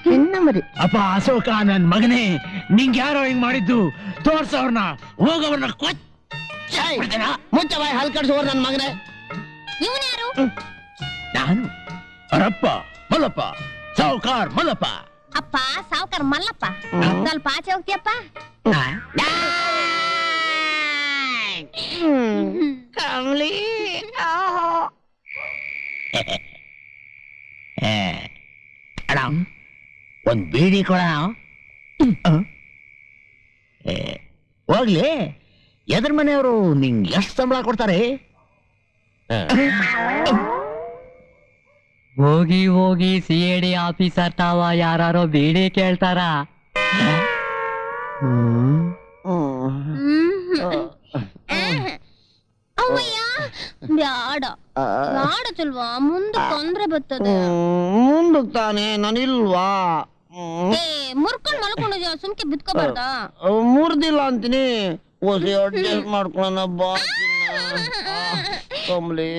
ಚಿನ್ನ ಮರಿ. ಅಪ್ಪ ಅಶೋಕ, ನನ್ ಮಗನೇ, ನಿಂಗೆ ಯಾರೋ ಹಿಂಗ್ ಮಾಡಿದ್ದು? ತೋರ್ಸವ್ರನ್ನ, ಹೋಗವ್ರನ್ನ ಮುಚ್ಚ ಬಾಯ್, ಹಲ್ ಕಡ್ಸೋರ್ ನನ್ ಮಗನೇ. ಇವನ್ಯಾರು? ನಾನು ಅರಪ್ಪ ಮಲ್ಲಪ್ಪ, ಸಾವುಕಾರ್ ಮಲ್ಲಪ್ಪ. ಅಪ್ಪ ಸಾವುಕಾರ ಮಲ್ಲಪ್ಪ. ಸ್ವಲ್ಪ ಆಚೆ ಹೋಗ್ತೀಯಪ್ಪ? ಕಮಲಿ, ಅಣ್ಣ ಒಂದ್ ಬೀಡಿ ಕೊಡ. ಹೋಗ್ಲಿ, ಎದ್ರ ಮನೆಯವರು ನಿಂಗೆ ಎಷ್ಟು ಸಂಬಳ ಕೊಡ್ತಾರೆ? ಹೋಗಿ ಹೋಗಿ CID ಆಫೀಸರ್ ತಾವ ಯಾರೋ ಬೀಡಿ ಕೇಳ್ತಾರ. ಅವಯ್ಯ ಬ್ಯಾಡ ಬ್ಯಾಡ ಚಲ್ವಾ, ಮುಂದೆ ತೊಂದ್ರೆ ಬರ್ತದೆ. ಮುಂದಕ್ ತಾನೆ ನಾನಿಲ್ವಾ? ಮುರ್ಕೊಂಡ್ ಮಲ್ಕೊಂಡಿದ್ಯಾ, ಸುಮ್ಕೆ ಬಿತ್ಕೋಬಾರ್ದ? ಮುರ್ದಿಲ್ಲ ಅಂತೀನಿ. ಹೊಸಿ ಅಡ್ಜಸ್ಟ್ ಮಾಡ್ಕೊಳ್ಳೋಣ ಬಾ. ಕಮ್ಲಿ